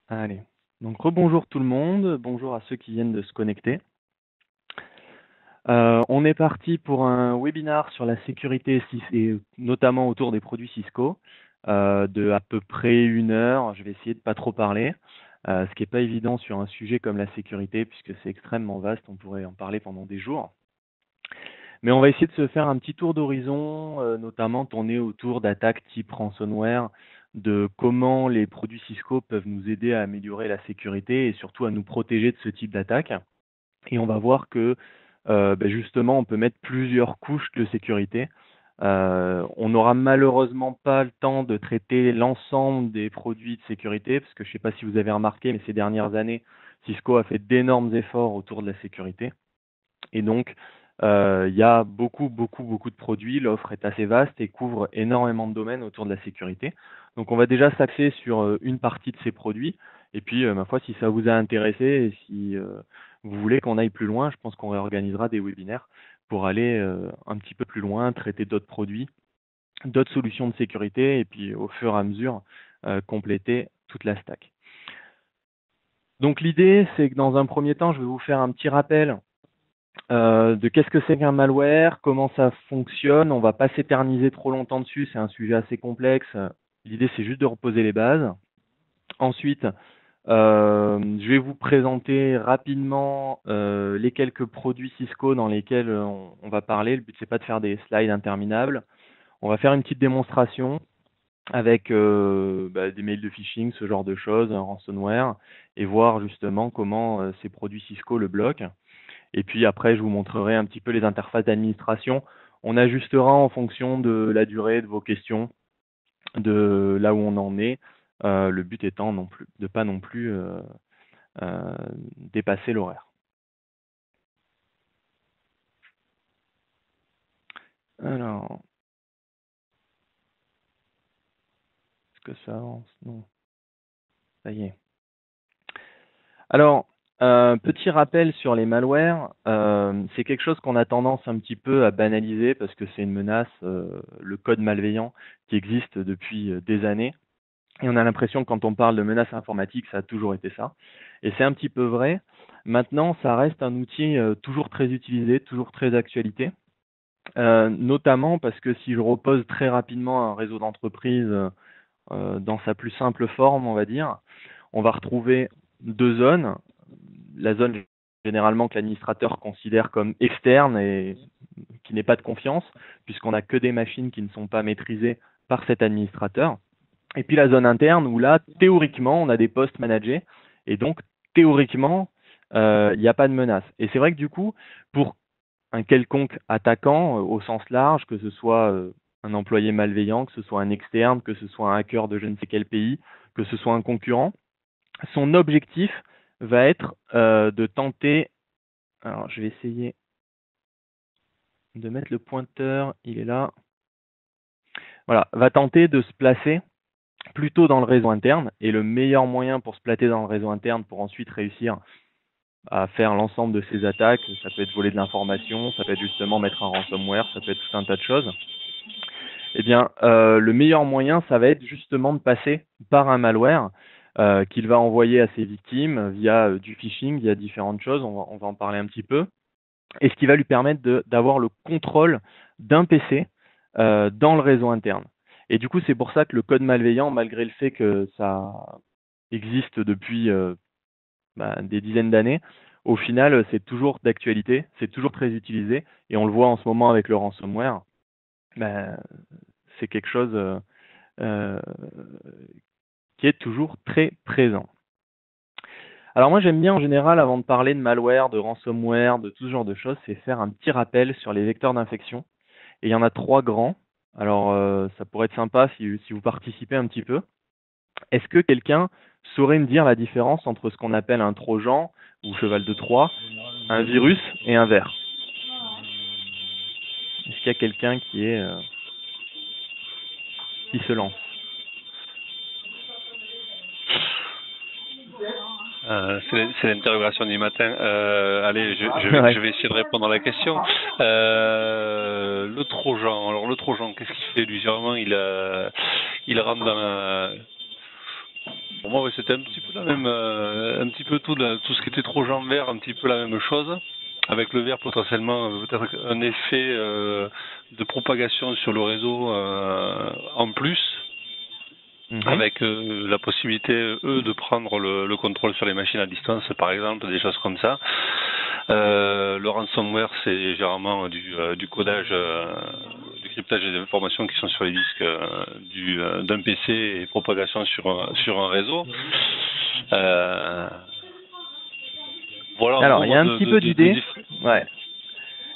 Allez, donc rebonjour tout le monde, bonjour à ceux qui viennent de se connecter. On est parti pour un webinar sur la sécurité et notamment autour des produits Cisco de à peu près 1 heure. Je vais essayer de pas trop parler, ce qui n'est pas évident sur un sujet comme la sécurité puisque c'est extrêmement vaste, on pourrait en parler pendant des jours. Mais on va essayer de se faire un petit tour d'horizon, notamment tourner autour d'attaques type ransomware, de comment les produits Cisco peuvent nous aider à améliorer la sécurité et surtout à nous protéger de ce type d'attaque. Et on va voir que justement, on peut mettre plusieurs couches de sécurité. On n'aura malheureusement pas le temps de traiter l'ensemble des produits de sécurité, parce que je ne sais pas si vous avez remarqué, mais ces dernières années, Cisco a fait d'énormes efforts autour de la sécurité. Et donc, il y a beaucoup de produits. L'offre est assez vaste et couvre énormément de domaines autour de la sécurité. Donc, on va déjà s'axer sur une partie de ces produits. Et puis, ma foi, si ça vous a intéressé et si vous voulez qu'on aille plus loin, je pense qu'on réorganisera des webinaires pour aller un petit peu plus loin, traiter d'autres produits, d'autres solutions de sécurité et puis au fur et à mesure compléter toute la stack. Donc l'idée, c'est que dans un premier temps, je vais vous faire un petit rappel de qu'est-ce que c'est qu'un malware, comment ça fonctionne. On va pas s'éterniser trop longtemps dessus, c'est un sujet assez complexe. L'idée, c'est juste de reposer les bases. Ensuite, je vais vous présenter rapidement les quelques produits Cisco dans lesquels on va parler. Le but, c'est pas de faire des slides interminables. On va faire une petite démonstration avec des mails de phishing, ce genre de choses, un ransomware, et voir justement comment ces produits Cisco le bloquent. Et puis après, je vous montrerai un petit peu les interfaces d'administration. On ajustera en fonction de la durée de vos questions, de là où on en est. Le but étant de ne pas non plus dépasser l'horaire. Alors, est-ce que ça avance? Non. Ça y est. Alors, petit rappel sur les malwares, c'est quelque chose qu'on a tendance un petit peu à banaliser parce que c'est une menace, le code malveillant qui existe depuis des années. Et on a l'impression que quand on parle de menaces informatiques, ça a toujours été ça. Et c'est un petit peu vrai. Maintenant, ça reste un outil toujours très utilisé, toujours très d'actualité. Notamment parce que si je repose très rapidement un réseau d'entreprise dans sa plus simple forme, on va dire, on va retrouver 2 zones. La zone généralement que l'administrateur considère comme externe et qui n'est pas de confiance, puisqu'on n'a que des machines qui ne sont pas maîtrisées par cet administrateur. Et puis la zone interne où là, théoriquement, on a des postes managés et donc théoriquement, il n'y a pas de menace. Et c'est vrai que du coup, pour un quelconque attaquant au sens large, que ce soit un employé malveillant, que ce soit un externe, que ce soit un hacker de je ne sais quel pays, que ce soit un concurrent, son objectif va être de tenter, alors je vais essayer de mettre le pointeur, il est là, voilà, va tenter de se placer plutôt dans le réseau interne, et le meilleur moyen pour se placer dans le réseau interne pour ensuite réussir à faire l'ensemble de ces attaques, ça peut être voler de l'information, ça peut être justement mettre un ransomware, ça peut être tout un tas de choses. Eh bien, le meilleur moyen, ça va être justement de passer par un malware qu'il va envoyer à ses victimes via du phishing, via différentes choses, on va en parler un petit peu, et ce qui va lui permettre d'avoir le contrôle d'un PC dans le réseau interne. Et du coup, c'est pour ça que le code malveillant, malgré le fait que ça existe depuis des dizaines d'années, au final, c'est toujours d'actualité, c'est toujours très utilisé, et on le voit en ce moment avec le ransomware. C'est quelque chose euh, qui est toujours très présent. Alors moi j'aime bien en général, avant de parler de malware, de ransomware, de tout ce genre de choses, c'est faire un petit rappel sur les vecteurs d'infection. Et il y en a 3 grands. Alors ça pourrait être sympa si vous participez un petit peu. Est-ce que quelqu'un saurait me dire la différence entre ce qu'on appelle un trojan ou cheval de Troie, un virus et un ver? Est-ce qu'il y a quelqu'un qui se lance? C'est l'interrogation du matin. Allez, je vais essayer de répondre à la question. Le Trojan. Alors le Trojan, qu'est-ce qu'il fait lui? Généralement, il rentre Pour moi, ouais, c'était un petit peu la même, un petit peu tout ce qui était trojan vert, un petit peu la même chose. Avec le vert, potentiellement, peut-être un effet de propagation sur le réseau en plus. Avec la possibilité, eux, de prendre le contrôle sur les machines à distance, par exemple, des choses comme ça. Le ransomware, c'est généralement du codage, du cryptage des informations qui sont sur les disques d'un PC et propagation sur un réseau. Voilà. Alors, il y a un petit peu d'idées. Ouais.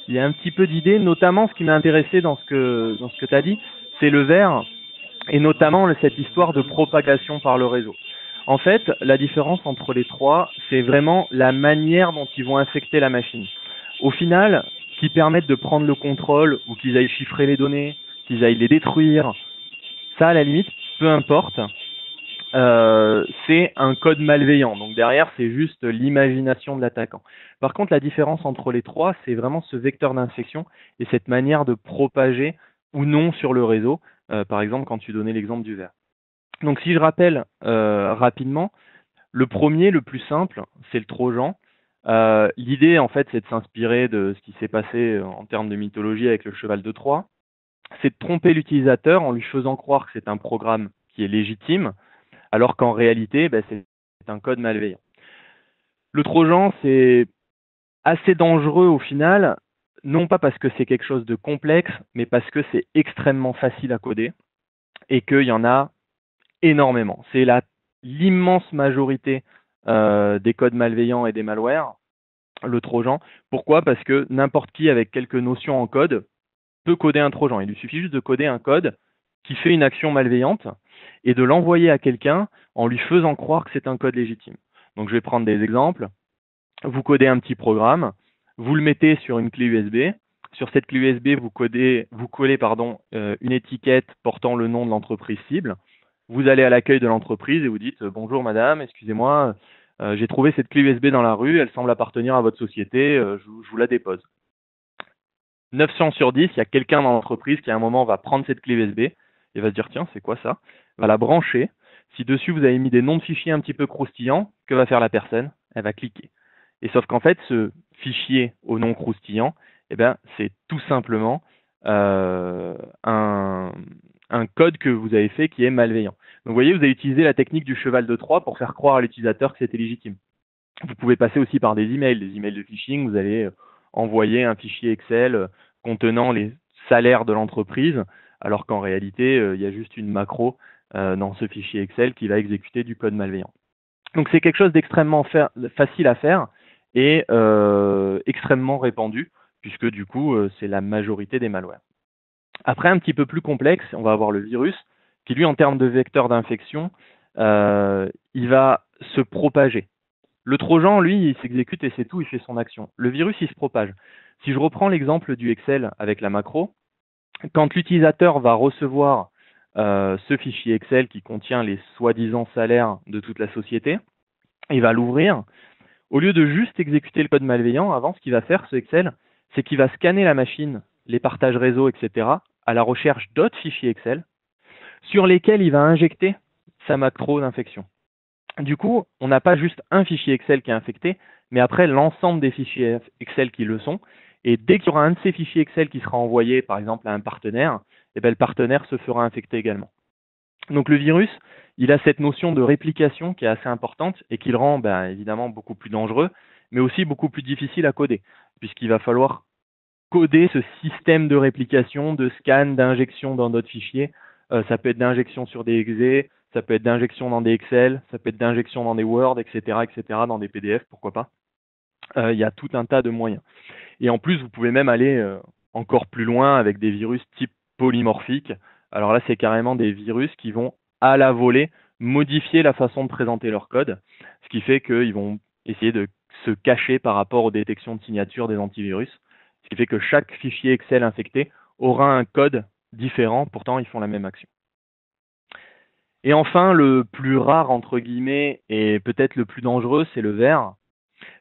Il y a un petit peu d'idées, notamment ce qui m'a intéressé dans ce que tu as dit, c'est le vert et notamment cette histoire de propagation par le réseau. En fait, la différence entre les trois, c'est vraiment la manière dont ils vont infecter la machine. Au final, qu'ils permettent de prendre le contrôle ou qu'ils aillent chiffrer les données, qu'ils aillent les détruire, ça à la limite, peu importe. C'est un code malveillant. Donc derrière, c'est juste l'imagination de l'attaquant. Par contre, la différence entre les trois, c'est vraiment ce vecteur d'infection et cette manière de propager ou non sur le réseau. Par exemple, quand tu donnais l'exemple du verre. Donc si je rappelle rapidement, le premier, le plus simple, c'est le Trojan. L'idée, en fait, c'est de s'inspirer de ce qui s'est passé en termes de mythologie avec le cheval de Troie. C'est de tromper l'utilisateur en lui faisant croire que c'est un programme qui est légitime, alors qu'en réalité, c'est un code malveillant. Le Trojan, c'est assez dangereux au final, non pas parce que c'est quelque chose de complexe, mais parce que c'est extrêmement facile à coder et qu'il y en a énormément. C'est l'immense majorité des codes malveillants et des malwares, le Trojan. Pourquoi? Parce que n'importe qui avec quelques notions en code peut coder un Trojan. Il lui suffit juste de coder un code qui fait une action malveillante et de l'envoyer à quelqu'un en lui faisant croire que c'est un code légitime. Donc je vais prendre des exemples. Vous codez un petit programme, vous le mettez sur une clé USB. Sur cette clé USB, vous collez une étiquette portant le nom de l'entreprise cible. Vous allez à l'accueil de l'entreprise et vous dites bonjour madame, excusez-moi, j'ai trouvé cette clé USB dans la rue, elle semble appartenir à votre société, je vous la dépose. 9 chances sur 10, il y a quelqu'un dans l'entreprise qui à un moment va prendre cette clé USB et va se dire tiens, c'est quoi ça? Va la brancher. Si dessus vous avez mis des noms de fichiers un petit peu croustillants, que va faire la personne? Elle va cliquer. Et sauf qu'en fait, ce fichier au nom croustillant, c'est tout simplement un code que vous avez fait qui est malveillant. Donc vous voyez, vous avez utilisé la technique du cheval de Troie pour faire croire à l'utilisateur que c'était légitime. Vous pouvez passer aussi par des emails de phishing, vous allez envoyer un fichier Excel contenant les salaires de l'entreprise, alors qu'en réalité, il y a juste une macro dans ce fichier Excel qui va exécuter du code malveillant. Donc c'est quelque chose d'extrêmement facile à faire et extrêmement répandu, puisque du coup, c'est la majorité des malwares. Après, un petit peu plus complexe, on va avoir le virus, qui lui, en termes de vecteur d'infection, il va se propager. Le Trojan, lui, il s'exécute et c'est tout, il fait son action. Le virus, il se propage. Si je reprends l'exemple du Excel avec la macro, quand l'utilisateur va recevoir ce fichier Excel qui contient les soi-disant salaires de toute la société, il va l'ouvrir. Au lieu de juste exécuter le code malveillant, avant, ce qu'il va faire, ce Excel, c'est qu'il va scanner la machine, les partages réseau, etc., à la recherche d'autres fichiers Excel sur lesquels il va injecter sa macro d'infection. Du coup, on n'a pas juste un fichier Excel qui est infecté, mais après l'ensemble des fichiers Excel qui le sont. Et dès qu'il y aura un de ces fichiers Excel qui sera envoyé, par exemple, à un partenaire, le partenaire se fera infecter également. Donc le virus, il a cette notion de réplication qui est assez importante et qui le rend évidemment beaucoup plus dangereux, mais aussi beaucoup plus difficile à coder, puisqu'il va falloir coder ce système de réplication, de scan, d'injection dans d'autres fichiers. Ça peut être d'injection sur des exe, ça peut être d'injection dans des Excel, ça peut être d'injection dans des Word, etc., dans des PDF, pourquoi pas. Il y a tout un tas de moyens. Et en plus, vous pouvez même aller encore plus loin avec des virus type polymorphique. Alors là, c'est carrément des virus qui vont, à la volée, modifier la façon de présenter leur code, ce qui fait qu'ils vont essayer de se cacher par rapport aux détections de signature des antivirus, ce qui fait que chaque fichier Excel infecté aura un code différent, pourtant ils font la même action. Et enfin, le plus rare, entre guillemets, et peut-être le plus dangereux, c'est le vert,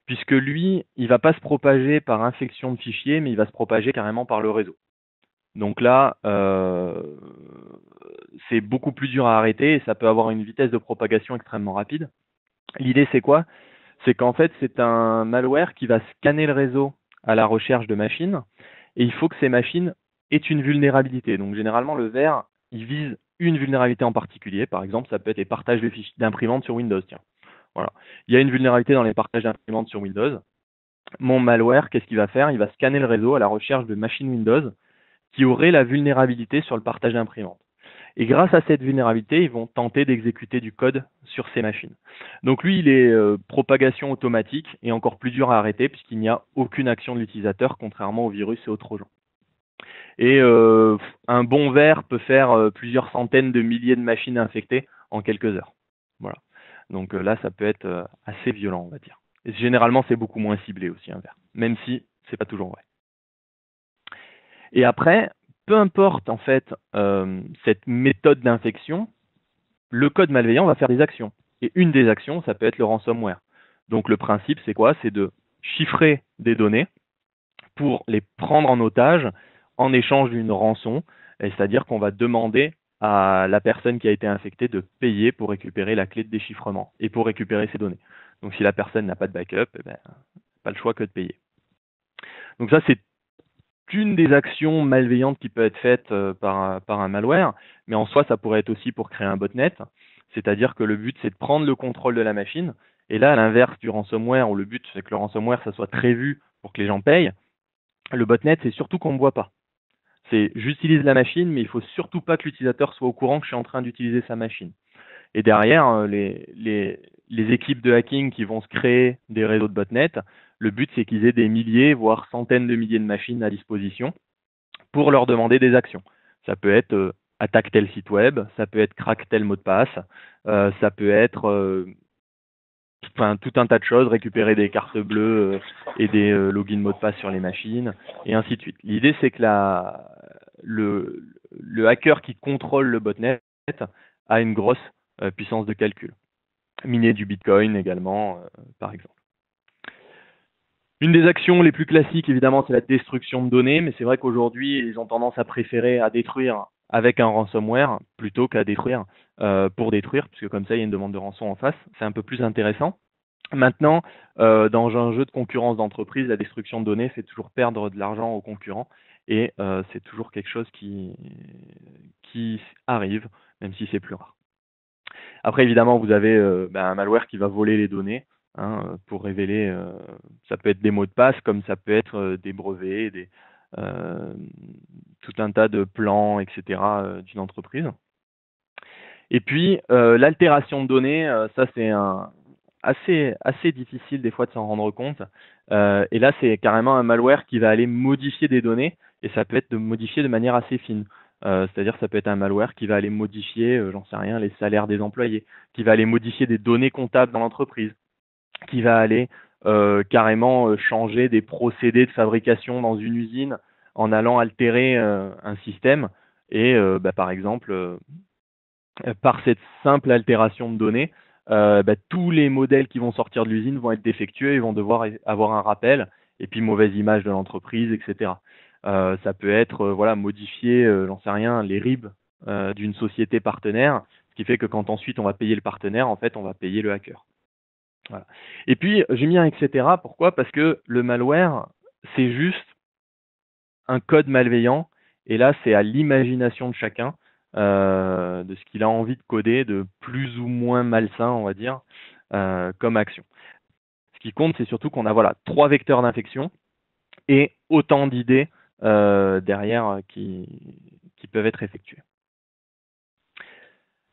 puisque lui, il ne va pas se propager par infection de fichiers, mais il va se propager carrément par le réseau. Donc là, c'est beaucoup plus dur à arrêter et ça peut avoir une vitesse de propagation extrêmement rapide. L'idée, c'est quoi? C'est qu'en fait, c'est un malware qui va scanner le réseau à la recherche de machines et il faut que ces machines aient une vulnérabilité. Donc généralement, le ver, il vise une vulnérabilité en particulier. Par exemple, ça peut être les partages de fichiers d'imprimantes sur Windows. Tiens, voilà. Il y a une vulnérabilité dans les partages d'imprimantes sur Windows. Mon malware, qu'est-ce qu'il va faire? Il va scanner le réseau à la recherche de machines Windows qui auraient la vulnérabilité sur le partage d'imprimantes. Et grâce à cette vulnérabilité, ils vont tenter d'exécuter du code sur ces machines. Donc lui, il est propagation automatique et encore plus dur à arrêter puisqu'il n'y a aucune action de l'utilisateur, contrairement au virus et aux trojans. Et un bon ver peut faire plusieurs centaines de milliers de machines infectées en quelques heures. Voilà. Donc là, ça peut être assez violent, on va dire. Et généralement, c'est beaucoup moins ciblé aussi un ver, même si c'est pas toujours vrai. Et après, peu importe en fait cette méthode d'infection, le code malveillant va faire des actions. Et une des actions, ça peut être le ransomware. Donc le principe, c'est quoi? C'est de chiffrer des données pour les prendre en otage en échange d'une rançon, c'est-à-dire qu'on va demander à la personne qui a été infectée de payer pour récupérer la clé de déchiffrement et pour récupérer ces données. Donc si la personne n'a pas de backup, eh ben, pas le choix que de payer. Donc ça, c'est une des actions malveillantes qui peut être faite par un malware, mais en soi, ça pourrait être aussi pour créer un botnet, c'est-à-dire que le but, c'est de prendre le contrôle de la machine, et là, à l'inverse du ransomware, où le but, c'est que le ransomware, ça soit très vu pour que les gens payent, le botnet, c'est surtout qu'on ne me voit pas. C'est j'utilise la machine, mais il faut surtout pas que l'utilisateur soit au courant que je suis en train d'utiliser sa machine. Et derrière, les équipes de hacking qui vont se créer des réseaux de botnet, le but, c'est qu'ils aient des milliers, voire centaines de milliers de machines à disposition pour leur demander des actions. Ça peut être attaque tel site web, ça peut être craque tel mot de passe, ça peut être tout un tas de choses, récupérer des cartes bleues et des logins mots de passe sur les machines, et ainsi de suite. L'idée, c'est que le hacker qui contrôle le botnet a une grosse puissance de calcul. Miner du Bitcoin également, par exemple. Une des actions les plus classiques, évidemment, c'est la destruction de données, mais c'est vrai qu'aujourd'hui, ils ont tendance à préférer à détruire avec un ransomware plutôt qu'à détruire pour détruire, puisque comme ça, il y a une demande de rançon en face. C'est un peu plus intéressant. Maintenant, dans un jeu de concurrence d'entreprise, la destruction de données, c'est toujours perdre de l'argent aux concurrents, et c'est toujours quelque chose qui arrive, même si c'est plus rare. Après, évidemment, vous avez un malware qui va voler les données. Pour révéler, ça peut être des mots de passe, comme ça peut être des brevets, tout un tas de plans, etc. D'une entreprise. Et puis, l'altération de données, ça c'est assez difficile des fois de s'en rendre compte. Et là, c'est carrément un malware qui va aller modifier des données, et ça peut être modifié de manière assez fine. C'est-à-dire ça peut être un malware qui va aller modifier, j'en sais rien, les salaires des employés, qui va aller modifier des données comptables dans l'entreprise, qui va aller carrément changer des procédés de fabrication dans une usine en allant altérer un système. Et par exemple, par cette simple altération de données, tous les modèles qui vont sortir de l'usine vont être défectueux et vont devoir avoir un rappel, et puis mauvaise image de l'entreprise, etc. Ça peut être modifier, j'en sais rien, les RIB d'une société partenaire, ce qui fait que quand ensuite on va payer le partenaire, en fait on va payer le hacker. Voilà. Et puis, j'ai mis un etc. Pourquoi? Parce que le malware, c'est juste un code malveillant. Et là, c'est à l'imagination de chacun de ce qu'il a envie de coder, de plus ou moins malsain, on va dire, comme action. Ce qui compte, c'est surtout qu'on a 3 vecteurs d'infection et autant d'idées derrière qui peuvent être effectuées.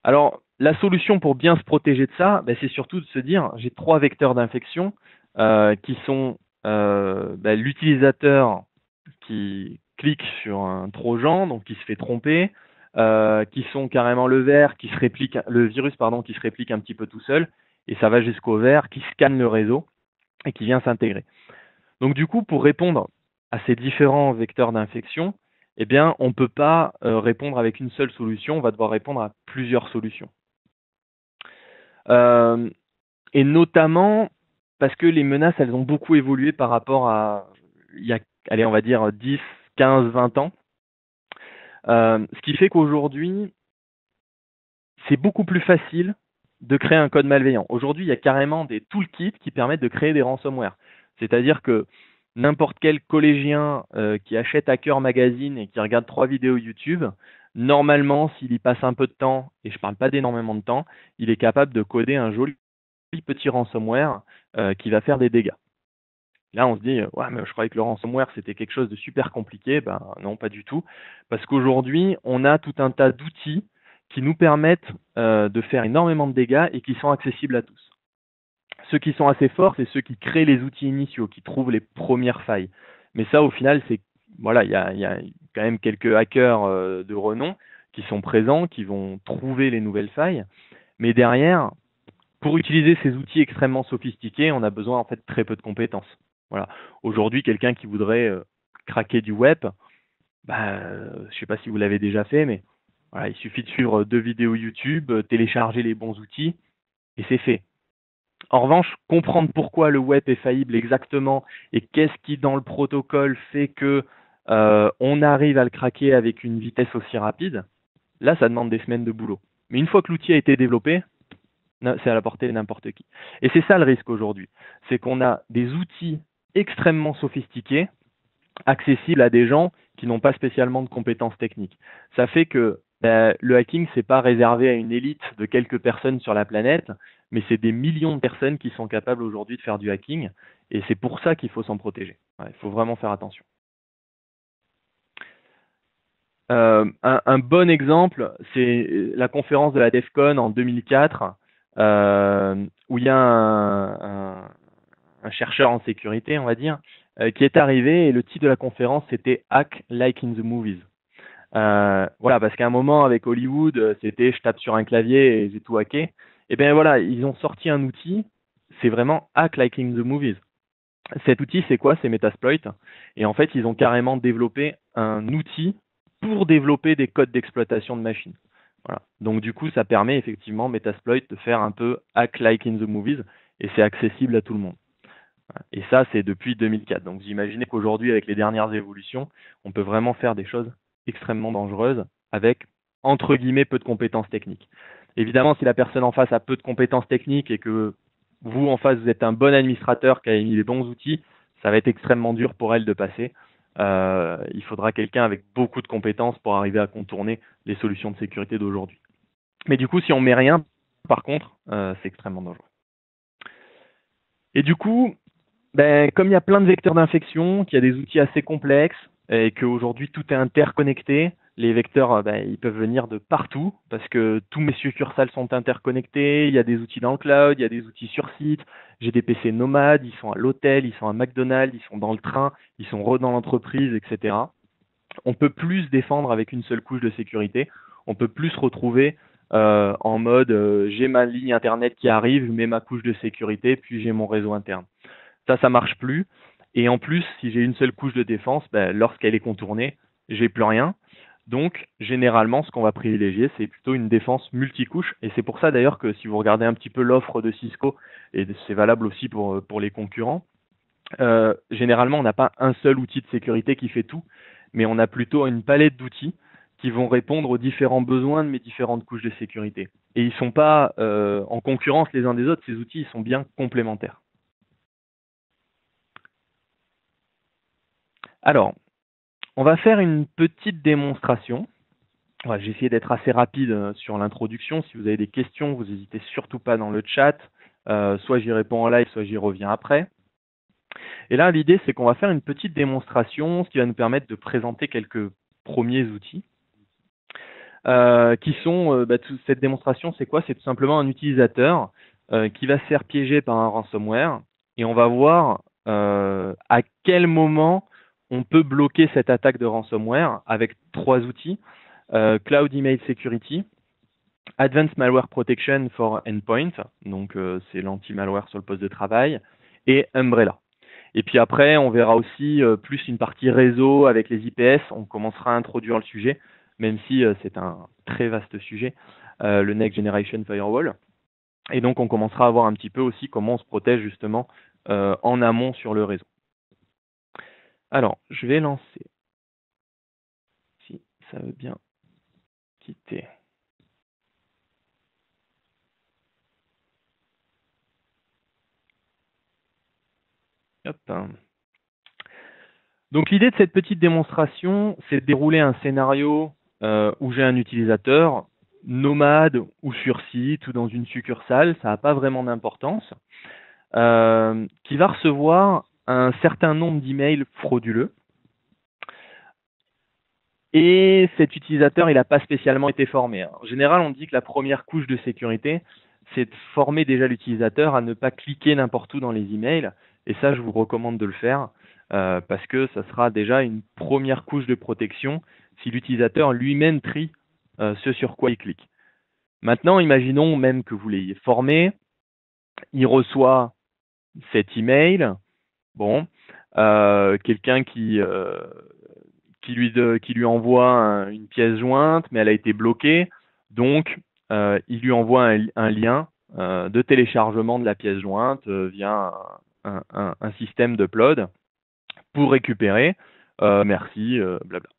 Alors, la solution pour bien se protéger de ça, c'est surtout de se dire, j'ai 3 vecteurs d'infection qui sont l'utilisateur qui clique sur un trojan, donc qui se fait tromper, qui sont carrément le virus qui se réplique un petit peu tout seul, et ça va jusqu'au ver qui scanne le réseau et qui vient s'intégrer. Donc du coup, pour répondre à ces différents vecteurs d'infection, on ne peut pas répondre avec une seule solution, on va devoir répondre à plusieurs solutions. Et notamment parce que les menaces, elles ont beaucoup évolué par rapport à il y a, on va dire 10, 15, 20 ans. Ce qui fait qu'aujourd'hui, c'est beaucoup plus facile de créer un code malveillant. Aujourd'hui, il y a carrément des toolkits qui permettent de créer des ransomware. C'est-à-dire que n'importe quel collégien qui achète Hacker Magazine et qui regarde 3 vidéos YouTube, normalement, s'il y passe un peu de temps, et je ne parle pas d'énormément de temps, il est capable de coder un joli petit ransomware qui va faire des dégâts. Là, on se dit, ouais, mais je croyais que le ransomware, c'était quelque chose de super compliqué. Ben non, pas du tout. Parce qu'aujourd'hui, on a tout un tas d'outils qui nous permettent de faire énormément de dégâts et qui sont accessibles à tous. Ceux qui sont assez forts, c'est ceux qui créent les outils initiaux, qui trouvent les premières failles. Mais ça, au final, c'est voilà, il y a quand même quelques hackers de renom qui sont présents, qui vont trouver les nouvelles failles. Mais derrière, pour utiliser ces outils extrêmement sophistiqués, on a besoin en fait de très peu de compétences. Voilà. Aujourd'hui, quelqu'un qui voudrait craquer du web, bah, je ne sais pas si vous l'avez déjà fait, mais voilà, il suffit de suivre 2 vidéos YouTube, télécharger les bons outils, et c'est fait. En revanche, comprendre pourquoi le web est faillible exactement et qu'est-ce qui dans le protocole fait que on arrive à le craquer avec une vitesse aussi rapide, là, ça demande des semaines de boulot. Mais une fois que l'outil a été développé, c'est à la portée de n'importe qui. Et c'est ça le risque aujourd'hui, c'est qu'on a des outils extrêmement sophistiqués, accessibles à des gens qui n'ont pas spécialement de compétences techniques. Ça fait que le hacking, c'est pas réservé à une élite de quelques personnes sur la planète, mais c'est des millions de personnes qui sont capables aujourd'hui de faire du hacking, et c'est pour ça qu'il faut s'en protéger. Ouais, il faut vraiment faire attention. Un bon exemple, c'est la conférence de la DEF CON en 2004, où il y a un chercheur en sécurité, on va dire, qui est arrivé, et le titre de la conférence, c'était Hack Like in the Movies. Voilà, parce qu'à un moment, avec Hollywood, c'était je tape sur un clavier et j'ai tout hacké. Et bien voilà, ils ont sorti un outil, c'est vraiment Hack Like in the Movies. Cet outil, c'est quoi? C'est Metasploit. Et en fait, ils ont carrément développé un outil pour développer des codes d'exploitation de machines. Voilà. Donc du coup, ça permet effectivement Metasploit de faire un peu hack like in the movies et c'est accessible à tout le monde. Voilà. Et ça, c'est depuis 2004. Donc vous imaginez qu'aujourd'hui, avec les dernières évolutions, on peut vraiment faire des choses extrêmement dangereuses avec, entre guillemets, peu de compétences techniques. Évidemment, si la personne en face a peu de compétences techniques et que vous, en face, vous êtes un bon administrateur qui a mis les bons outils, ça va être extrêmement dur pour elle de passer. Il faudra quelqu'un avec beaucoup de compétences pour arriver à contourner les solutions de sécurité d'aujourd'hui. Mais du coup, si on met rien, par contre, c'est extrêmement dangereux. Et du coup, comme il y a plein de vecteurs d'infection, qu'il y a des outils assez complexes et qu'aujourd'hui tout est interconnecté, les vecteurs, ils peuvent venir de partout parce que tous mes succursales sont interconnectés, il y a des outils dans le cloud, il y a des outils sur site, j'ai des PC nomades, ils sont à l'hôtel, ils sont à McDonald's, ils sont dans le train, ils sont dans l'entreprise, etc. On peut plus se défendre avec une seule couche de sécurité, on peut plus se retrouver en mode j'ai ma ligne internet qui arrive, je mets ma couche de sécurité, puis j'ai mon réseau interne. Ça marche plus. Et en plus, si j'ai une seule couche de défense, lorsqu'elle est contournée, j'ai plus rien. Donc, généralement, ce qu'on va privilégier, c'est plutôt une défense multicouche. Et c'est pour ça d'ailleurs que si vous regardez un petit peu l'offre de Cisco, et c'est valable aussi pour les concurrents, généralement, on n'a pas un seul outil de sécurité qui fait tout, mais on a plutôt une palette d'outils qui vont répondre aux différents besoins de mes différentes couches de sécurité. Et ils ne sont pas en concurrence les uns des autres, ces outils, ils sont bien complémentaires. Alors, on va faire une petite démonstration. Ouais, j'ai essayé d'être assez rapide sur l'introduction. Si vous avez des questions, vous n'hésitez surtout pas dans le chat. Soit j'y réponds en live, soit j'y reviens après. Et là, l'idée, c'est qu'on va faire une petite démonstration, ce qui va nous permettre de présenter quelques premiers outils. Qui sont, cette démonstration, c'est quoi? C'est tout simplement un utilisateur qui va se faire piéger par un ransomware. Et on va voir à quel moment on peut bloquer cette attaque de ransomware avec 3 outils. Cloud Email Security, Advanced Malware Protection for Endpoint, donc c'est l'anti-malware sur le poste de travail, et Umbrella. Et puis après, on verra aussi plus une partie réseau avec les IPS. On commencera à introduire le sujet, même si c'est un très vaste sujet, le Next Generation Firewall. Et donc, on commencera à voir un petit peu aussi comment on se protège justement en amont sur le réseau. Alors, je vais lancer. ça veut bien quitter. Hop. Donc l'idée de cette petite démonstration, c'est de dérouler un scénario où j'ai un utilisateur nomade ou sur site ou dans une succursale, ça n'a pas vraiment d'importance, qui va recevoir un certain nombre d'emails frauduleux. Et cet utilisateur, il n'a pas spécialement été formé. En général, on dit que la première couche de sécurité, c'est de former déjà l'utilisateur à ne pas cliquer n'importe où dans les emails. Et ça, je vous recommande de le faire parce que ça sera déjà une première couche de protection si l'utilisateur lui-même trie ce sur quoi il clique. Maintenant, imaginons même que vous l'ayez formé, il reçoit cet email, bon, quelqu'un qui lui envoie une pièce jointe, mais elle a été bloquée, donc il lui envoie un lien de téléchargement de la pièce jointe via un système d'upload pour récupérer. Merci, blabla.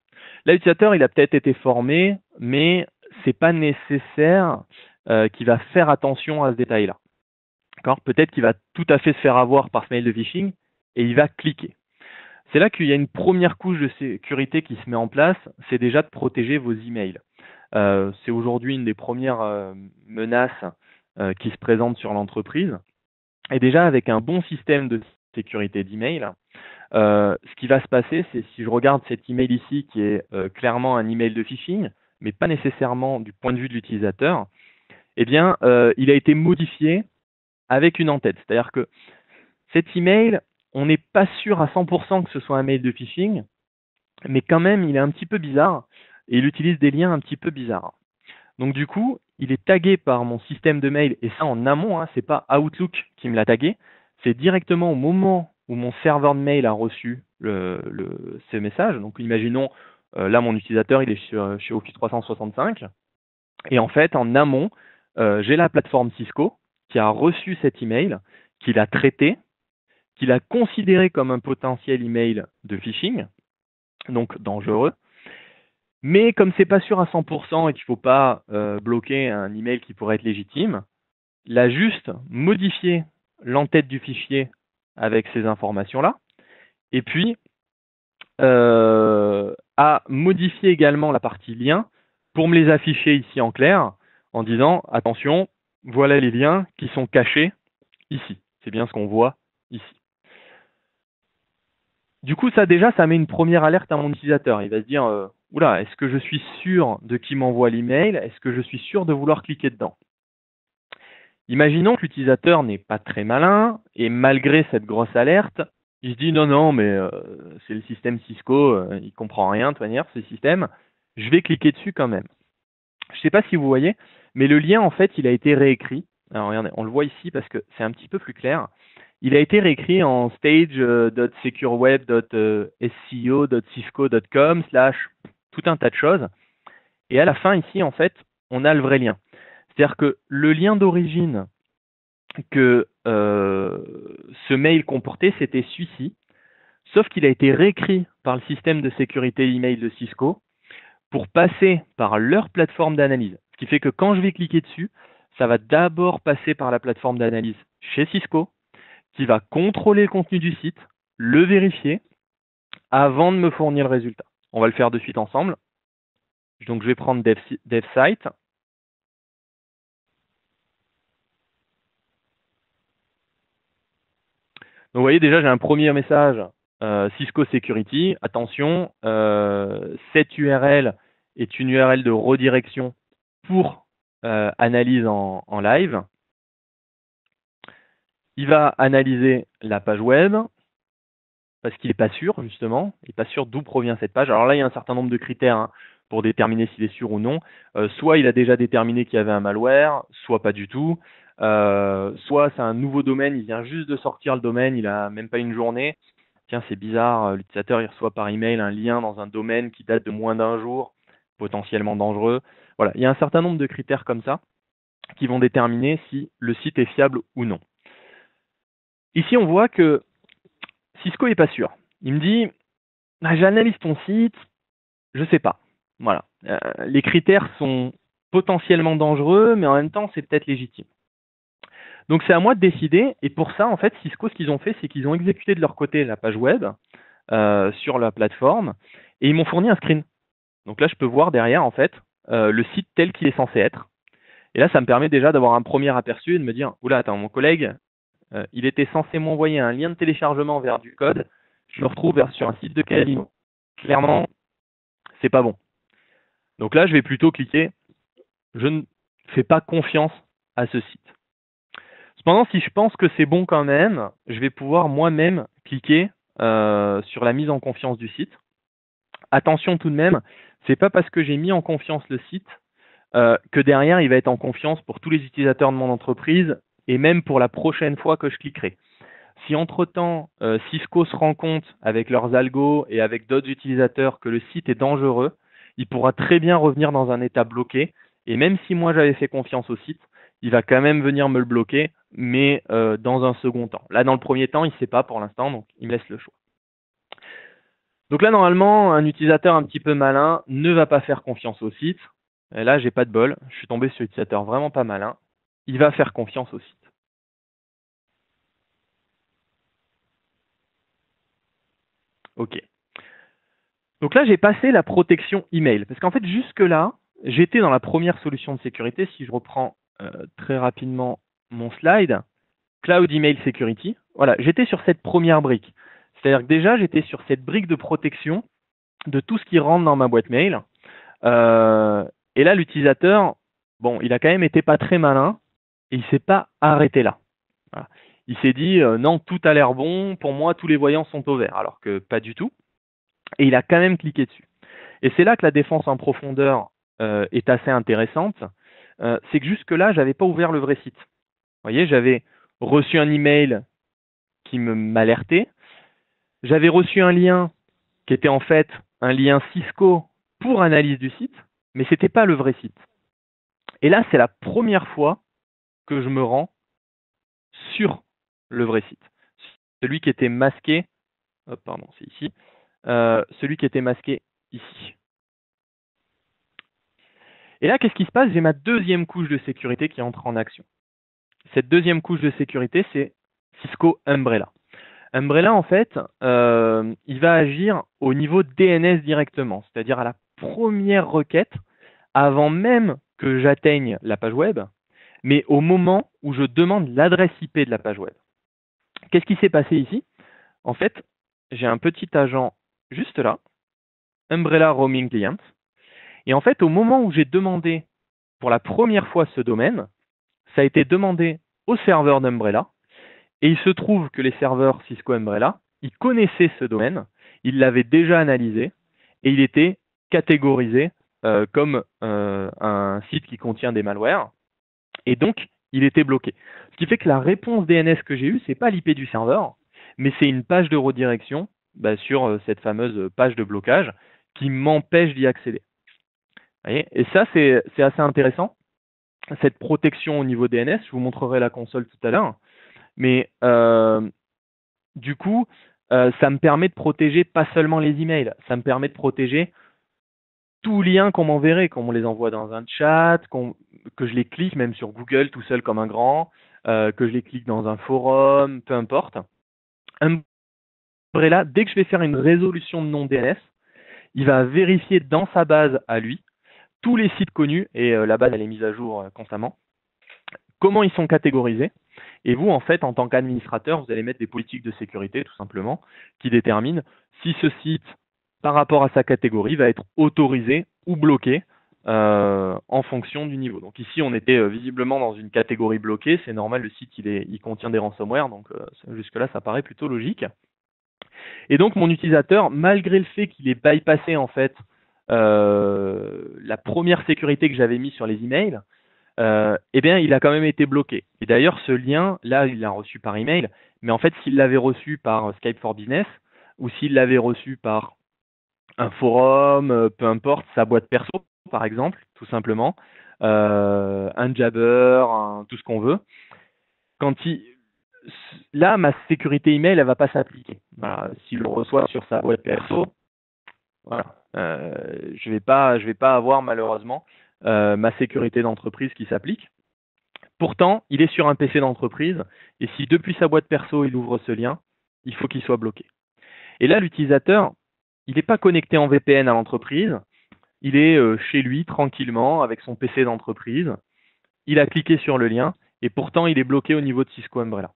Là, l'utilisateur, il a peut-être été formé, mais c'est pas nécessaire qu'il va faire attention à ce détail-là. Peut-être qu'il va tout à fait se faire avoir par ce mail de phishing et il va cliquer. C'est là qu'il y a une première couche de sécurité qui se met en place, c'est déjà de protéger vos emails. C'est aujourd'hui une des premières menaces qui se présentent sur l'entreprise. Et déjà, avec un bon système de sécurité d'email, ce qui va se passer, c'est si je regarde cet email ici, qui est clairement un email de phishing, mais pas nécessairement du point de vue de l'utilisateur, eh bien, il a été modifié avec une en-tête. C'est-à-dire que cet email, on n'est pas sûr à 100% que ce soit un mail de phishing, mais quand même, il est un petit peu bizarre et il utilise des liens un petit peu bizarres. Donc du coup, il est tagué par mon système de mail, et ça en amont, hein, c'est pas Outlook qui me l'a tagué, c'est directement au moment où mon serveur de mail a reçu ces messages. Donc imaginons, là mon utilisateur il est chez Office 365, et en fait en amont, j'ai la plateforme Cisco qui a reçu cet email, qui l'a traité, qui l'a considéré comme un potentiel email de phishing, donc dangereux. Mais comme c'est pas sûr à 100% et qu'il ne faut pas bloquer un email qui pourrait être légitime, l'a juste modifié l'entête du fichier avec ces informations-là, et puis a modifié également la partie lien pour me les afficher ici en clair, en disant attention, voilà les liens qui sont cachés ici. C'est bien ce qu'on voit ici. Du coup, ça déjà, ça met une première alerte à mon utilisateur. Il va se dire oula, est-ce que je suis sûr de qui m'envoie l'email? Est-ce que je suis sûr de vouloir cliquer dedans? Imaginons que l'utilisateur n'est pas très malin et malgré cette grosse alerte, il se dit non, mais c'est le système Cisco, il comprend rien de toute manière, ce système. Je vais cliquer dessus quand même. Je ne sais pas si vous voyez, mais le lien, en fait, il a été réécrit. Alors regardez, on le voit ici parce que c'est un petit peu plus clair. Il a été réécrit en stage.secureweb.sco.cisco.com/ tout un tas de choses. Et à la fin, ici, en fait, on a le vrai lien. C'est-à-dire que le lien d'origine que ce mail comportait, c'était celui-ci, sauf qu'il a été réécrit par le système de sécurité email de Cisco pour passer par leur plateforme d'analyse. Ce qui fait que quand je vais cliquer dessus, ça va d'abord passer par la plateforme d'analyse chez Cisco, qui va contrôler le contenu du site, le vérifier, avant de me fournir le résultat. On va le faire de suite ensemble. Donc je vais prendre DevSite. Donc vous voyez déjà, j'ai un premier message Cisco Security. Attention, cette URL est une URL de redirection pour analyse en live. Il va analyser la page web parce qu'il n'est pas sûr, justement. Il n'est pas sûr d'où provient cette page. Alors là, il y a un certain nombre de critères pour déterminer s'il est sûr ou non. Soit il a déjà déterminé qu'il y avait un malware, soit pas du tout. Soit c'est un nouveau domaine, il vient juste de sortir le domaine, il n'a même pas une journée. Tiens, c'est bizarre, l'utilisateur il reçoit par email un lien dans un domaine qui date de moins d'un jour, potentiellement dangereux. Voilà, il y a un certain nombre de critères comme ça qui vont déterminer si le site est fiable ou non. Ici, on voit que Cisco n'est pas sûr. Il me dit, j'analyse ton site, je ne sais pas. Voilà. Les critères sont potentiellement dangereux, mais en même temps, c'est peut-être légitime. Donc, c'est à moi de décider. Et pour ça, en fait, Cisco, ce qu'ils ont fait, c'est qu'ils ont exécuté de leur côté la page web sur la plateforme et ils m'ont fourni un screen. Donc là, je peux voir derrière, en fait, le site tel qu'il est censé être. Et là, ça me permet déjà d'avoir un premier aperçu et de me dire, oula, attends, mon collègue, il était censé m'envoyer un lien de téléchargement vers du code. Je me retrouve sur un site de Calino. Clairement, c'est pas bon. Donc là, je vais plutôt cliquer. Je ne fais pas confiance à ce site. Cependant, si je pense que c'est bon quand même, je vais pouvoir moi-même cliquer sur la mise en confiance du site. Attention tout de même, c'est pas parce que j'ai mis en confiance le site que derrière il va être en confiance pour tous les utilisateurs de mon entreprise et même pour la prochaine fois que je cliquerai. Si entre-temps Cisco se rend compte avec leurs algos et avec d'autres utilisateurs que le site est dangereux, il pourra très bien revenir dans un état bloqué. Et même si moi j'avais fait confiance au site, il va quand même venir me le bloquer, mais dans un second temps. Là, dans le premier temps, il ne sait pas pour l'instant, donc il me laisse le choix. Donc là, normalement, un utilisateur un petit peu malin ne va pas faire confiance au site. Et là, j'ai pas de bol. Je suis tombé sur un utilisateur vraiment pas malin. Il va faire confiance au site. OK. Donc là, j'ai passé la protection email. Parce qu'en fait, jusque-là, j'étais dans la première solution de sécurité. Si je reprends très rapidement mon slide, Cloud Email Security. Voilà, j'étais sur cette première brique. C'est-à-dire que déjà, j'étais sur cette brique de protection de tout ce qui rentre dans ma boîte mail. Et là, l'utilisateur, bon, il a quand même été pas très malin et il s'est pas arrêté là. Voilà. Il s'est dit non, tout a l'air bon, pour moi, tous les voyants sont au vert, alors que pas du tout. Et il a quand même cliqué dessus. Et c'est là que la défense en profondeur est assez intéressante. C'est que jusque-là, j'avais pas ouvert le vrai site. Vous voyez, j'avais reçu un email qui m'alertait. J'avais reçu un lien qui était en fait un lien Cisco pour analyse du site, mais ce n'était pas le vrai site. Et là, c'est la première fois que je me rends sur le vrai site. Celui qui était masqué, pardon, c'est ici, celui qui était masqué ici. Et là, qu'est-ce qui se passe? J'ai ma deuxième couche de sécurité qui entre en action. Cette deuxième couche de sécurité, c'est Cisco Umbrella. Umbrella, en fait, il va agir au niveau DNS directement, c'est-à-dire à la première requête, avant même que j'atteigne la page web, mais au moment où je demande l'adresse IP de la page web. Qu'est-ce qui s'est passé ici? En fait, j'ai un petit agent juste là, Umbrella Roaming Client, et en fait, au moment où j'ai demandé pour la première fois ce domaine, ça a été demandé au serveur d'Umbrella, et il se trouve que les serveurs Cisco Umbrella, ils connaissaient ce domaine, ils l'avaient déjà analysé, et il était catégorisé comme un site qui contient des malwares, et donc il était bloqué. Ce qui fait que la réponse DNS que j'ai eue, c'est pas l'IP du serveur, mais c'est une page de redirection sur cette fameuse page de blocage qui m'empêche d'y accéder. Vous voyez, et ça, c'est assez intéressant. Cette protection au niveau DNS, je vous montrerai la console tout à l'heure, mais du coup, ça me permet de protéger pas seulement les emails, ça me permet de protéger tout lien qu'on m'enverrait, qu'on me les envoie dans un chat, que je les clique même sur Google tout seul comme un grand, que je les clique dans un forum, peu importe. Umbrella, dès que je vais faire une résolution de nom DNS, il va vérifier dans sa base à lui tous les sites connus, et la base elle est mise à jour constamment, comment ils sont catégorisés. Et vous, en fait, en tant qu'administrateur, vous allez mettre des politiques de sécurité, tout simplement, qui déterminent si ce site, par rapport à sa catégorie, va être autorisé ou bloqué en fonction du niveau. Donc ici, on était visiblement dans une catégorie bloquée. C'est normal, le site, il contient des ransomware, donc jusque-là, ça paraît plutôt logique. Et donc, mon utilisateur, malgré le fait qu'il ait bypassé, en fait, la première sécurité que j'avais mise sur les emails, eh bien, il a quand même été bloqué. Et d'ailleurs, ce lien, là, il l'a reçu par email, mais en fait, s'il l'avait reçu par Skype for Business, ou s'il l'avait reçu par un forum, peu importe, sa boîte perso, par exemple, tout simplement, un Jabber, tout ce qu'on veut, là, ma sécurité email, elle va pas s'appliquer. Voilà, s'il le reçoit sur sa boîte perso, Voilà. Je vais pas avoir malheureusement ma sécurité d'entreprise qui s'applique. Pourtant, il est sur un PC d'entreprise et si depuis sa boîte perso il ouvre ce lien, il faut qu'il soit bloqué. Et là, l'utilisateur, il n'est pas connecté en VPN à l'entreprise, il est chez lui tranquillement avec son PC d'entreprise, il a cliqué sur le lien et pourtant il est bloqué au niveau de Cisco Umbrella.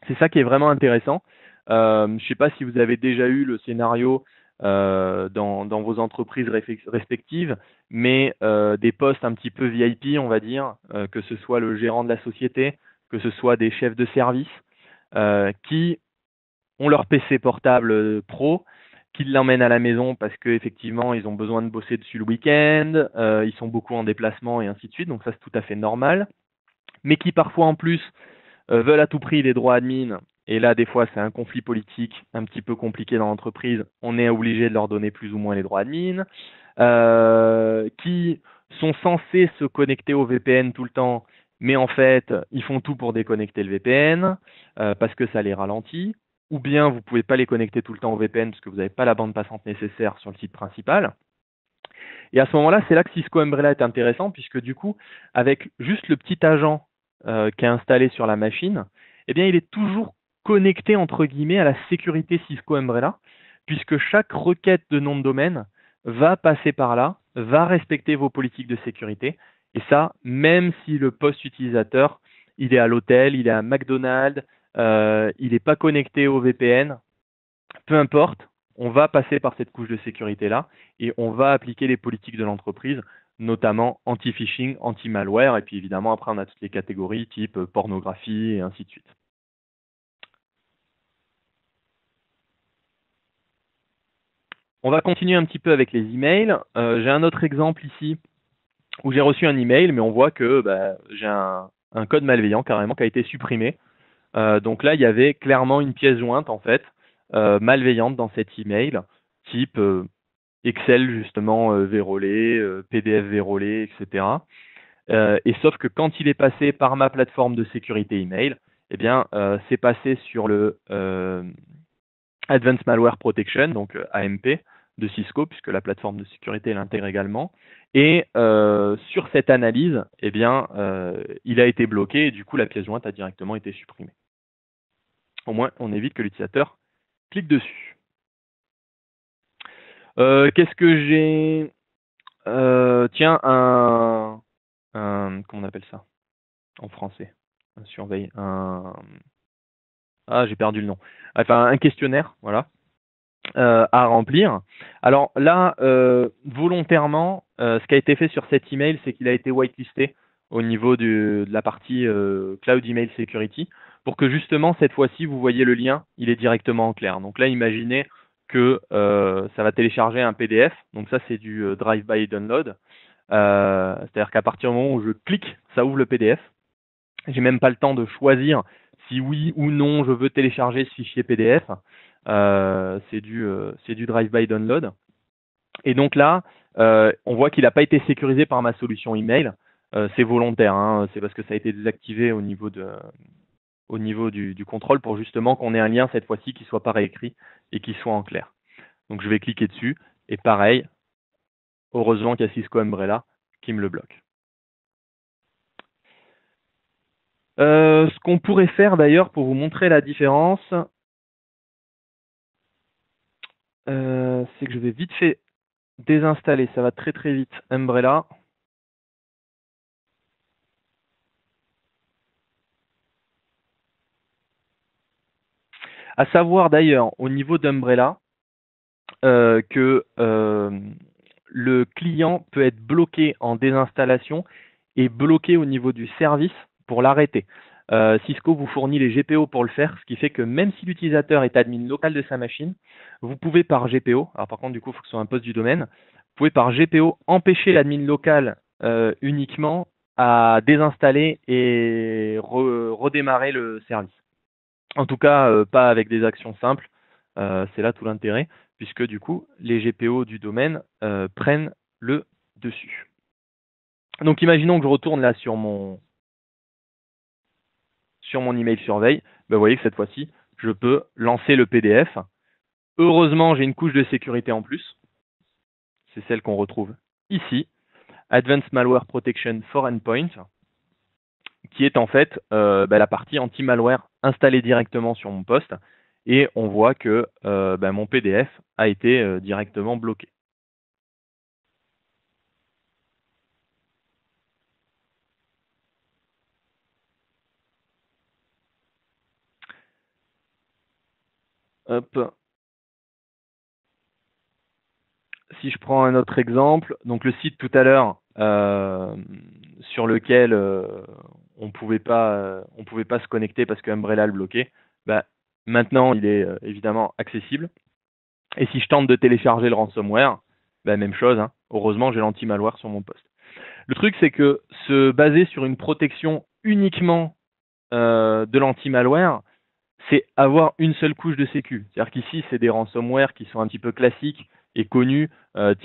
C'est ça qui est vraiment intéressant. Je ne sais pas si vous avez déjà eu le scénario dans vos entreprises respectives, mais des postes un petit peu VIP, on va dire, que ce soit le gérant de la société, que ce soit des chefs de service, qui ont leur PC portable pro, qui l'emmènent à la maison parce qu'effectivement, ils ont besoin de bosser dessus le week-end, ils sont beaucoup en déplacement et ainsi de suite, donc ça c'est tout à fait normal, mais qui parfois en plus veulent à tout prix les droits admin, et là des fois c'est un conflit politique un petit peu compliqué dans l'entreprise, on est obligé de leur donner plus ou moins les droits admin, qui sont censés se connecter au VPN tout le temps, mais en fait ils font tout pour déconnecter le VPN parce que ça les ralentit, ou bien vous ne pouvez pas les connecter tout le temps au VPN parce que vous n'avez pas la bande passante nécessaire sur le site principal. Et à ce moment-là, c'est là que Cisco Umbrella est intéressant, puisque du coup, avec juste le petit agent qui est installé sur la machine, eh bien, il est toujours connecté entre guillemets à la sécurité Cisco Umbrella, puisque chaque requête de nom de domaine va passer par là, va respecter vos politiques de sécurité. Et ça, même si le poste utilisateur, il est à l'hôtel, il est à McDonald's, il n'est pas connecté au VPN, peu importe, on va passer par cette couche de sécurité-là et on va appliquer les politiques de l'entreprise, notamment anti-phishing, anti-malware, et puis évidemment après on a toutes les catégories type pornographie et ainsi de suite. On va continuer un petit peu avec les emails. J'ai un autre exemple ici où j'ai reçu un email, mais on voit que j'ai un code malveillant carrément qui a été supprimé. Donc là, il y avait clairement une pièce jointe en fait, malveillante dans cet email, type Excel justement vérolé, PDF vérolé, etc. Et sauf que quand il est passé par ma plateforme de sécurité email, eh bien, c'est passé sur le Advanced Malware Protection, donc AMP de Cisco, puisque la plateforme de sécurité l'intègre également. Et sur cette analyse, eh bien, il a été bloqué et du coup, la pièce jointe a directement été supprimée. Au moins, on évite que l'utilisateur clique dessus. Qu'est-ce que j'ai Tiens, comment on appelle ça en français? Un surveille, j'ai perdu le nom. Enfin, un questionnaire, voilà, à remplir. Alors là, volontairement, ce qui a été fait sur cet email, c'est qu'il a été whitelisté au niveau de la partie Cloud Email Security, pour que justement cette fois-ci vous voyez le lien, il est directement en clair. Donc là, imaginez que ça va télécharger un PDF. Donc ça, c'est du drive-by download. C'est-à-dire qu'à partir du moment où je clique, ça ouvre le PDF. J'ai même pas le temps de choisir si oui ou non je veux télécharger ce fichier PDF. C'est du drive-by download. Et donc là, on voit qu'il n'a pas été sécurisé par ma solution email. C'est volontaire, hein, c'est parce que ça a été désactivé au niveau du contrôle pour justement qu'on ait un lien cette fois-ci qui soit pas réécrit et qui soit en clair. Donc je vais cliquer dessus et pareil, heureusement qu'il y a Cisco Umbrella qui me le bloque. Ce qu'on pourrait faire d'ailleurs pour vous montrer la différence, c'est que je vais vite fait désinstaller, ça va très très vite, Umbrella. À savoir d'ailleurs au niveau d'Umbrella que le client peut être bloqué en désinstallation et bloqué au niveau du service pour l'arrêter. Cisco vous fournit les GPO pour le faire, ce qui fait que même si l'utilisateur est admin local de sa machine, vous pouvez par GPO, alors par contre du coup il faut que ce soit un poste du domaine, vous pouvez par GPO empêcher l'admin local uniquement à désinstaller et redémarrer le service. En tout cas, pas avec des actions simples, c'est là tout l'intérêt, puisque du coup, les GPO du domaine prennent le dessus. Donc imaginons que je retourne là sur mon email surveille, vous voyez que cette fois-ci, je peux lancer le PDF. Heureusement, j'ai une couche de sécurité en plus, c'est celle qu'on retrouve ici, Advanced Malware Protection for Endpoint, qui est en fait la partie anti-malware installée directement sur mon poste. Et on voit que mon PDF a été directement bloqué. Hop. Si je prends un autre exemple, donc le site tout à l'heure sur lequel on pouvait pas se connecter parce que Umbrella le bloquait, maintenant il est évidemment accessible. Et si je tente de télécharger le ransomware, même chose, hein. Heureusement j'ai l'anti-malware sur mon poste. Le truc c'est que se baser sur une protection uniquement de l'anti-malware, c'est avoir une seule couche de sécu. C'est-à-dire qu'ici, c'est des ransomware qui sont un petit peu classiques et connus,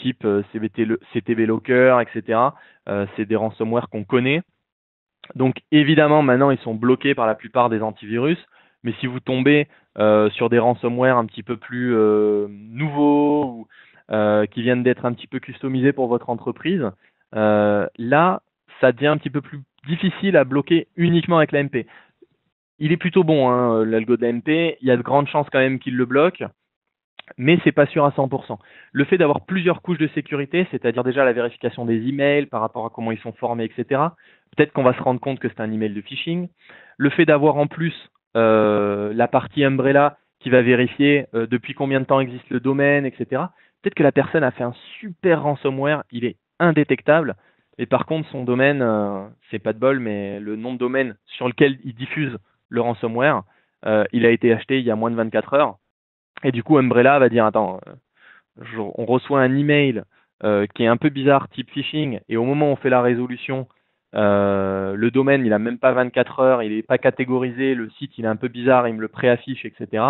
type CTB Locker, etc. C'est des ransomware qu'on connaît. Donc évidemment, maintenant, ils sont bloqués par la plupart des antivirus. Mais si vous tombez sur des ransomware un petit peu plus nouveaux ou qui viennent d'être un petit peu customisés pour votre entreprise, là, ça devient un petit peu plus difficile à bloquer uniquement avec la MP. Il est plutôt bon, hein, l'algo de la MP. Il y a de grandes chances quand même qu'il le bloque, mais c'est pas sûr à 100%. Le fait d'avoir plusieurs couches de sécurité, c'est-à-dire déjà la vérification des emails par rapport à comment ils sont formés, etc. Peut-être qu'on va se rendre compte que c'est un email de phishing. Le fait d'avoir en plus la partie Umbrella qui va vérifier depuis combien de temps existe le domaine, etc. Peut-être que la personne a fait un super ransomware, il est indétectable. Et par contre, son domaine, c'est pas de bol, mais le nom de domaine sur lequel il diffuse le ransomware, il a été acheté il y a moins de 24 heures. Et du coup, Umbrella va dire, attends, on reçoit un email qui est un peu bizarre, type phishing, et au moment où on fait la résolution, le domaine, il a même pas 24 heures, il n'est pas catégorisé, le site, il est un peu bizarre, il me le préaffiche, etc.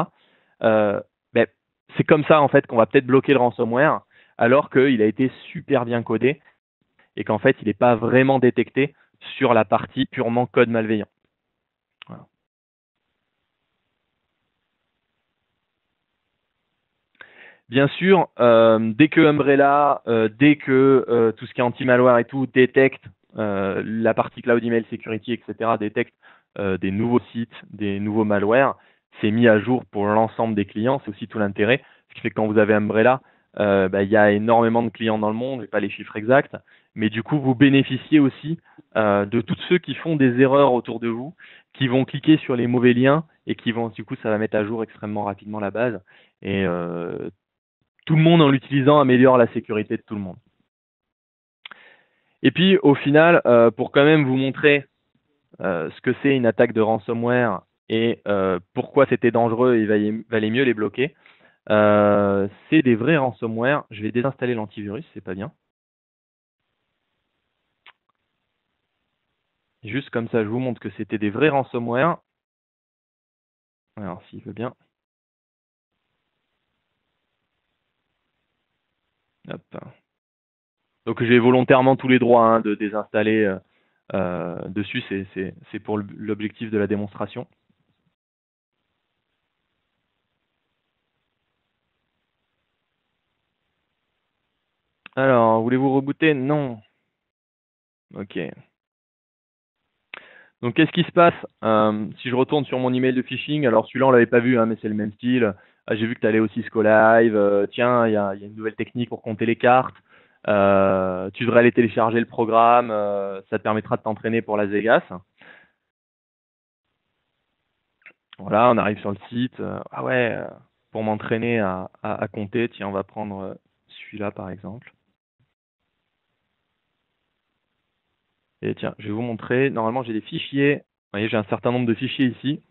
C'est comme ça, en fait, qu'on va peut-être bloquer le ransomware, alors qu'il a été super bien codé, et qu'en fait, il n'est pas vraiment détecté sur la partie purement code malveillant. Voilà. Bien sûr, dès que Umbrella, dès que tout ce qui est anti-malware et tout détecte la partie Cloud Email Security, etc., détecte des nouveaux sites, des nouveaux malwares, c'est mis à jour pour l'ensemble des clients. C'est aussi tout l'intérêt. Ce qui fait que quand vous avez Umbrella, il y a énormément de clients dans le monde, je n'ai pas les chiffres exacts, mais du coup, vous bénéficiez aussi de tous ceux qui font des erreurs autour de vous, qui vont cliquer sur les mauvais liens et qui vont, du coup, ça va mettre à jour extrêmement rapidement la base. Et tout le monde, en l'utilisant, améliore la sécurité de tout le monde. Et puis, au final, pour quand même vous montrer ce que c'est une attaque de ransomware et pourquoi c'était dangereux et il valait mieux les bloquer, c'est des vrais ransomware. Je vais désinstaller l'antivirus, c'est pas bien. Juste comme ça, je vous montre que c'était des vrais ransomware. Alors, s'il veut bien. Hop. Donc j'ai volontairement tous les droits de désinstaller dessus, c'est pour l'objectif de la démonstration. Alors, voulez-vous rebooter? Non. Ok. Donc qu'est-ce qui se passe si je retourne sur mon email de phishing? Alors celui-là on l'avait pas vu, hein, mais c'est le même style. Ah, j'ai vu que tu allais au Cisco Live. Tiens, il y a une nouvelle technique pour compter les cartes. Tu devrais aller télécharger le programme. Ça te permettra de t'entraîner pour Las Vegas. Voilà, on arrive sur le site. Ah ouais, pour m'entraîner à compter, tiens, on va prendre celui-là par exemple. Et tiens, je vais vous montrer. Normalement, j'ai des fichiers. Vous voyez, j'ai un certain nombre de fichiers ici.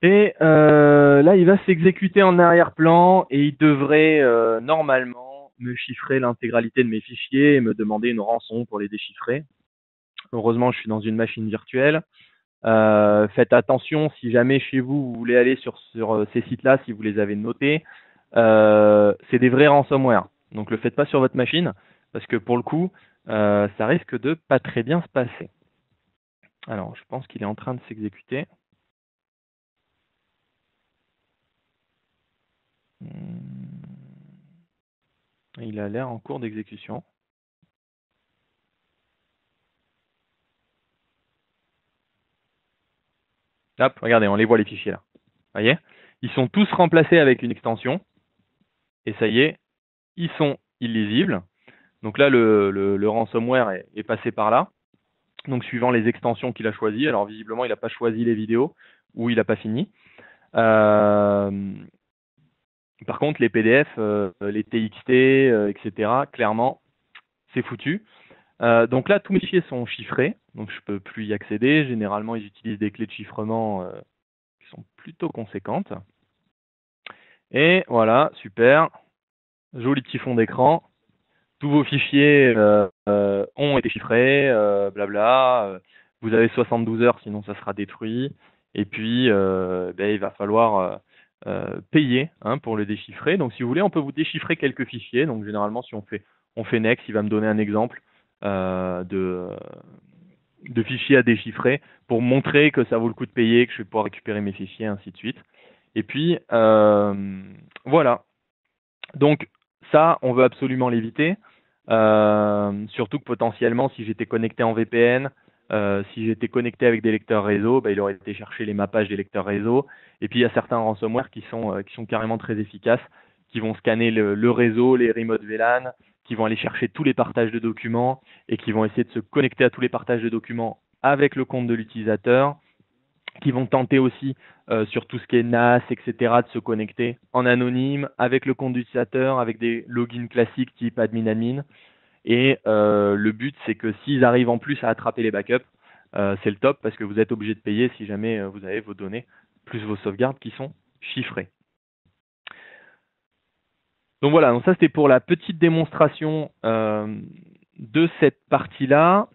Et là, il va s'exécuter en arrière-plan et il devrait normalement me chiffrer l'intégralité de mes fichiers et me demander une rançon pour les déchiffrer. Heureusement, je suis dans une machine virtuelle. Faites attention si jamais chez vous, vous voulez aller sur ces sites-là, si vous les avez notés, c'est des vrais ransomware. Donc, le faites pas sur votre machine parce que pour le coup, ça risque de pas très bien se passer. Alors, je pense qu'il est en train de s'exécuter. Il a l'air en cours d'exécution. Hop, regardez, on les voit les fichiers là. Vous voyez? Ils sont tous remplacés avec une extension. Et ça y est, ils sont illisibles. Donc là, le ransomware est passé par là. Donc suivant les extensions qu'il a choisies. Alors visiblement, il n'a pas choisi les vidéos ou il n'a pas fini. Par contre, les PDF, les TXT, etc., clairement, c'est foutu. Donc là, tous mes fichiers sont chiffrés, donc je ne peux plus y accéder. Généralement, ils utilisent des clés de chiffrement qui sont plutôt conséquentes. Et voilà, super. Joli petit fond d'écran. Tous vos fichiers ont été chiffrés, blabla. Vous avez 72 heures, sinon ça sera détruit. Et puis, il va falloir payer pour le déchiffrer. Donc, si vous voulez, on peut vous déchiffrer quelques fichiers. Donc, généralement, si on fait next, il va me donner un exemple de fichiers à déchiffrer pour montrer que ça vaut le coup de payer, que je vais pouvoir récupérer mes fichiers, ainsi de suite. Et puis, voilà. Donc, ça, on veut absolument l'éviter. Surtout que potentiellement, si j'étais connecté en VPN, si j'étais connecté avec des lecteurs réseau, il aurait été chercher les mappages des lecteurs réseau. Et puis il y a certains ransomware qui sont carrément très efficaces, qui vont scanner le réseau, les remote VLAN, qui vont aller chercher tous les partages de documents et qui vont essayer de se connecter à tous les partages de documents avec le compte de l'utilisateur, qui vont tenter aussi sur tout ce qui est NAS, etc., de se connecter en anonyme avec le compte d'utilisateur, avec des logins classiques type admin-admin. Et le but, c'est que s'ils arrivent en plus à attraper les backups, c'est le top parce que vous êtes obligé de payer si jamais vous avez vos données plus vos sauvegardes qui sont chiffrées. Donc voilà, donc ça c'était pour la petite démonstration de cette partie-là.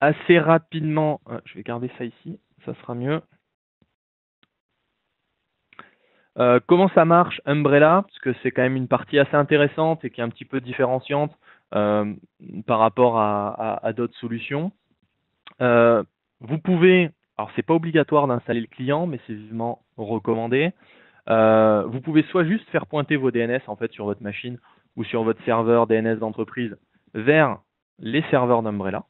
Assez rapidement, je vais garder ça ici, ça sera mieux. Comment ça marche Umbrella? Parce que c'est quand même une partie assez intéressante et qui est un petit peu différenciante par rapport à d'autres solutions. Vous pouvez, alors c'est pas obligatoire d'installer le client, mais c'est vivement recommandé. Vous pouvez soit juste faire pointer vos DNS en fait sur votre machine ou sur votre serveur DNS d'entreprise vers les serveurs d'Umbrella.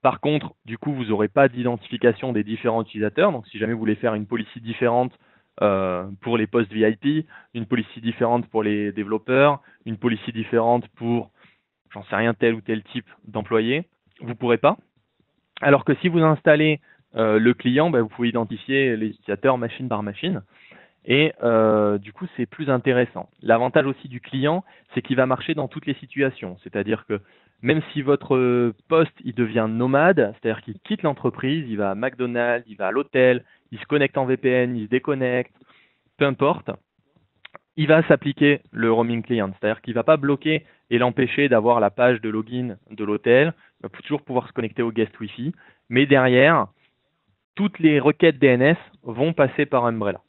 Par contre, du coup, vous n'aurez pas d'identification des différents utilisateurs. Donc, si jamais vous voulez faire une policy différente pour les postes VIP, une policy différente pour les développeurs, une policy différente pour, j'en sais rien, tel ou tel type d'employé, vous ne pourrez pas. Alors que si vous installez le client, vous pouvez identifier les utilisateurs machine par machine. Et du coup, c'est plus intéressant. L'avantage aussi du client, c'est qu'il va marcher dans toutes les situations. C'est-à-dire que même si votre poste il devient nomade, c'est-à-dire qu'il quitte l'entreprise, il va à McDonald's, il va à l'hôtel, il se connecte en VPN, il se déconnecte, peu importe, il va s'appliquer le roaming client. C'est-à-dire qu'il ne va pas bloquer et l'empêcher d'avoir la page de login de l'hôtel. Il va toujours pouvoir se connecter au guest Wi-Fi. Mais derrière, toutes les requêtes DNS vont passer par Umbrella.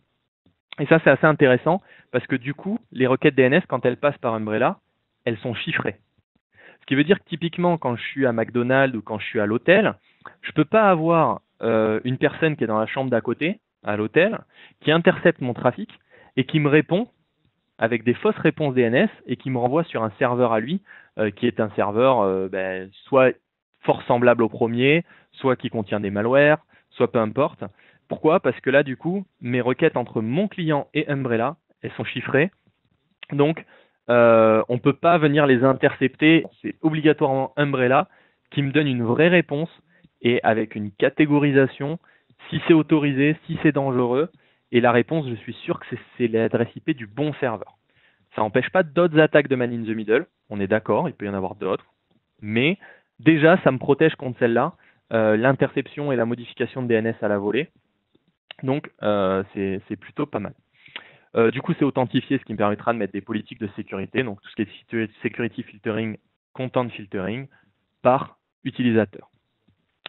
Et ça, c'est assez intéressant parce que du coup, les requêtes DNS, quand elles passent par Umbrella, elles sont chiffrées. Ce qui veut dire que typiquement, quand je suis à McDonald's ou quand je suis à l'hôtel, je ne peux pas avoir une personne qui est dans la chambre d'à côté, à l'hôtel, qui intercepte mon trafic et qui me répond avec des fausses réponses DNS et qui me renvoie sur un serveur à lui, qui est un serveur soit fort semblable au premier, soit qui contient des malwares, soit peu importe. Pourquoi? Parce que là, du coup, mes requêtes entre mon client et Umbrella, elles sont chiffrées. Donc, on ne peut pas venir les intercepter. C'est obligatoirement Umbrella qui me donne une vraie réponse et avec une catégorisation, si c'est autorisé, si c'est dangereux. Et la réponse, je suis sûr que c'est l'adresse IP du bon serveur. Ça n'empêche pas d'autres attaques de man in the middle. On est d'accord, il peut y en avoir d'autres. Mais déjà, ça me protège contre celle-là, l'interception et la modification de DNS à la volée. Donc, c'est plutôt pas mal. Du coup, c'est authentifié, ce qui me permettra de mettre des politiques de sécurité, donc tout ce qui est security filtering, content filtering, par utilisateur.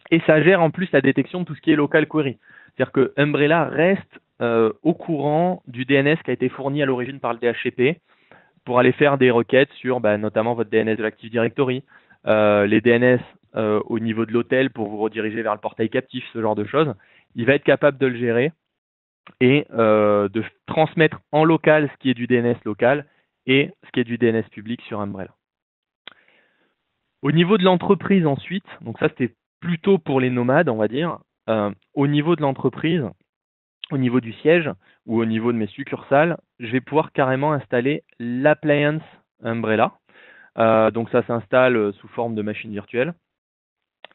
Et ça gère en plus la détection de tout ce qui est local query. C'est-à-dire que Umbrella reste au courant du DNS qui a été fourni à l'origine par le DHCP pour aller faire des requêtes sur notamment votre DNS de l'Active Directory, les DNS au niveau de l'hôtel pour vous rediriger vers le portail captif, ce genre de choses. Il va être capable de le gérer et de transmettre en local ce qui est du DNS local et ce qui est du DNS public sur Umbrella. Au niveau de l'entreprise ensuite, donc ça c'était plutôt pour les nomades, on va dire. Au niveau de l'entreprise, au niveau du siège ou au niveau de mes succursales, je vais pouvoir carrément installer l'appliance Umbrella. Donc ça s'installe sous forme de machine virtuelle.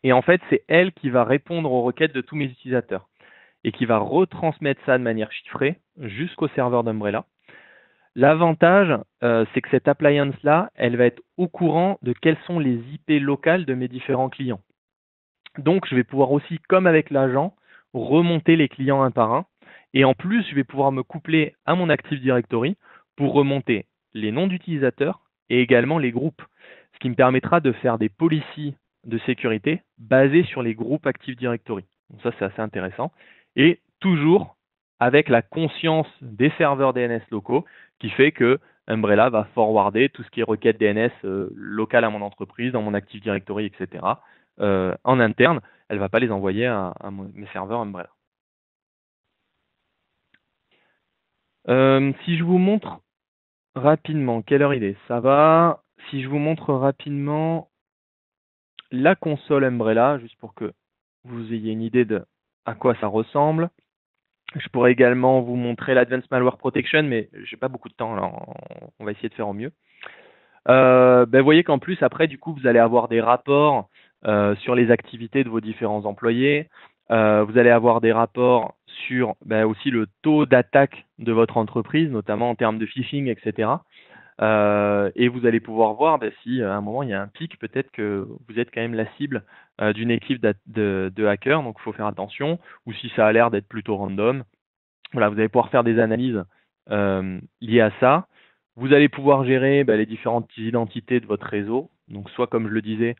Et en fait, c'est elle qui va répondre aux requêtes de tous mes utilisateurs et qui va retransmettre ça de manière chiffrée jusqu'au serveur d'Umbrella. L'avantage, c'est que cette appliance-là, elle va être au courant de quelles sont les IP locales de mes différents clients. Donc, je vais pouvoir aussi, comme avec l'agent, remonter les clients un par un. Et en plus, je vais pouvoir me coupler à mon Active Directory pour remonter les noms d'utilisateurs et également les groupes. Ce qui me permettra de faire des policies de sécurité basées sur les groupes Active Directory. Donc ça, c'est assez intéressant. Et toujours avec la conscience des serveurs DNS locaux qui fait que Umbrella va forwarder tout ce qui est requête DNS locale à mon entreprise, dans mon Active Directory, etc. En interne. Elle ne va pas les envoyer à mes serveurs Umbrella. Si je vous montre rapidement, quelle heure il est? Ça va. Si je vous montre rapidement la console Umbrella, juste pour que vous ayez une idée de à quoi ça ressemble. Je pourrais également vous montrer l'Advanced Malware Protection, mais j'ai pas beaucoup de temps, là. On va essayer de faire au mieux. Vous voyez qu'en plus, après, du coup, vous allez avoir des rapports sur les activités de vos différents employés. Vous allez avoir des rapports sur aussi le taux d'attaque de votre entreprise, notamment en termes de phishing, etc. Et vous allez pouvoir voir si à un moment il y a un pic, peut-être que vous êtes quand même la cible d'une équipe de hackers, donc il faut faire attention, ou si ça a l'air d'être plutôt random. Voilà, vous allez pouvoir faire des analyses liées à ça. Vous allez pouvoir gérer les différentes identités de votre réseau, donc soit comme je le disais,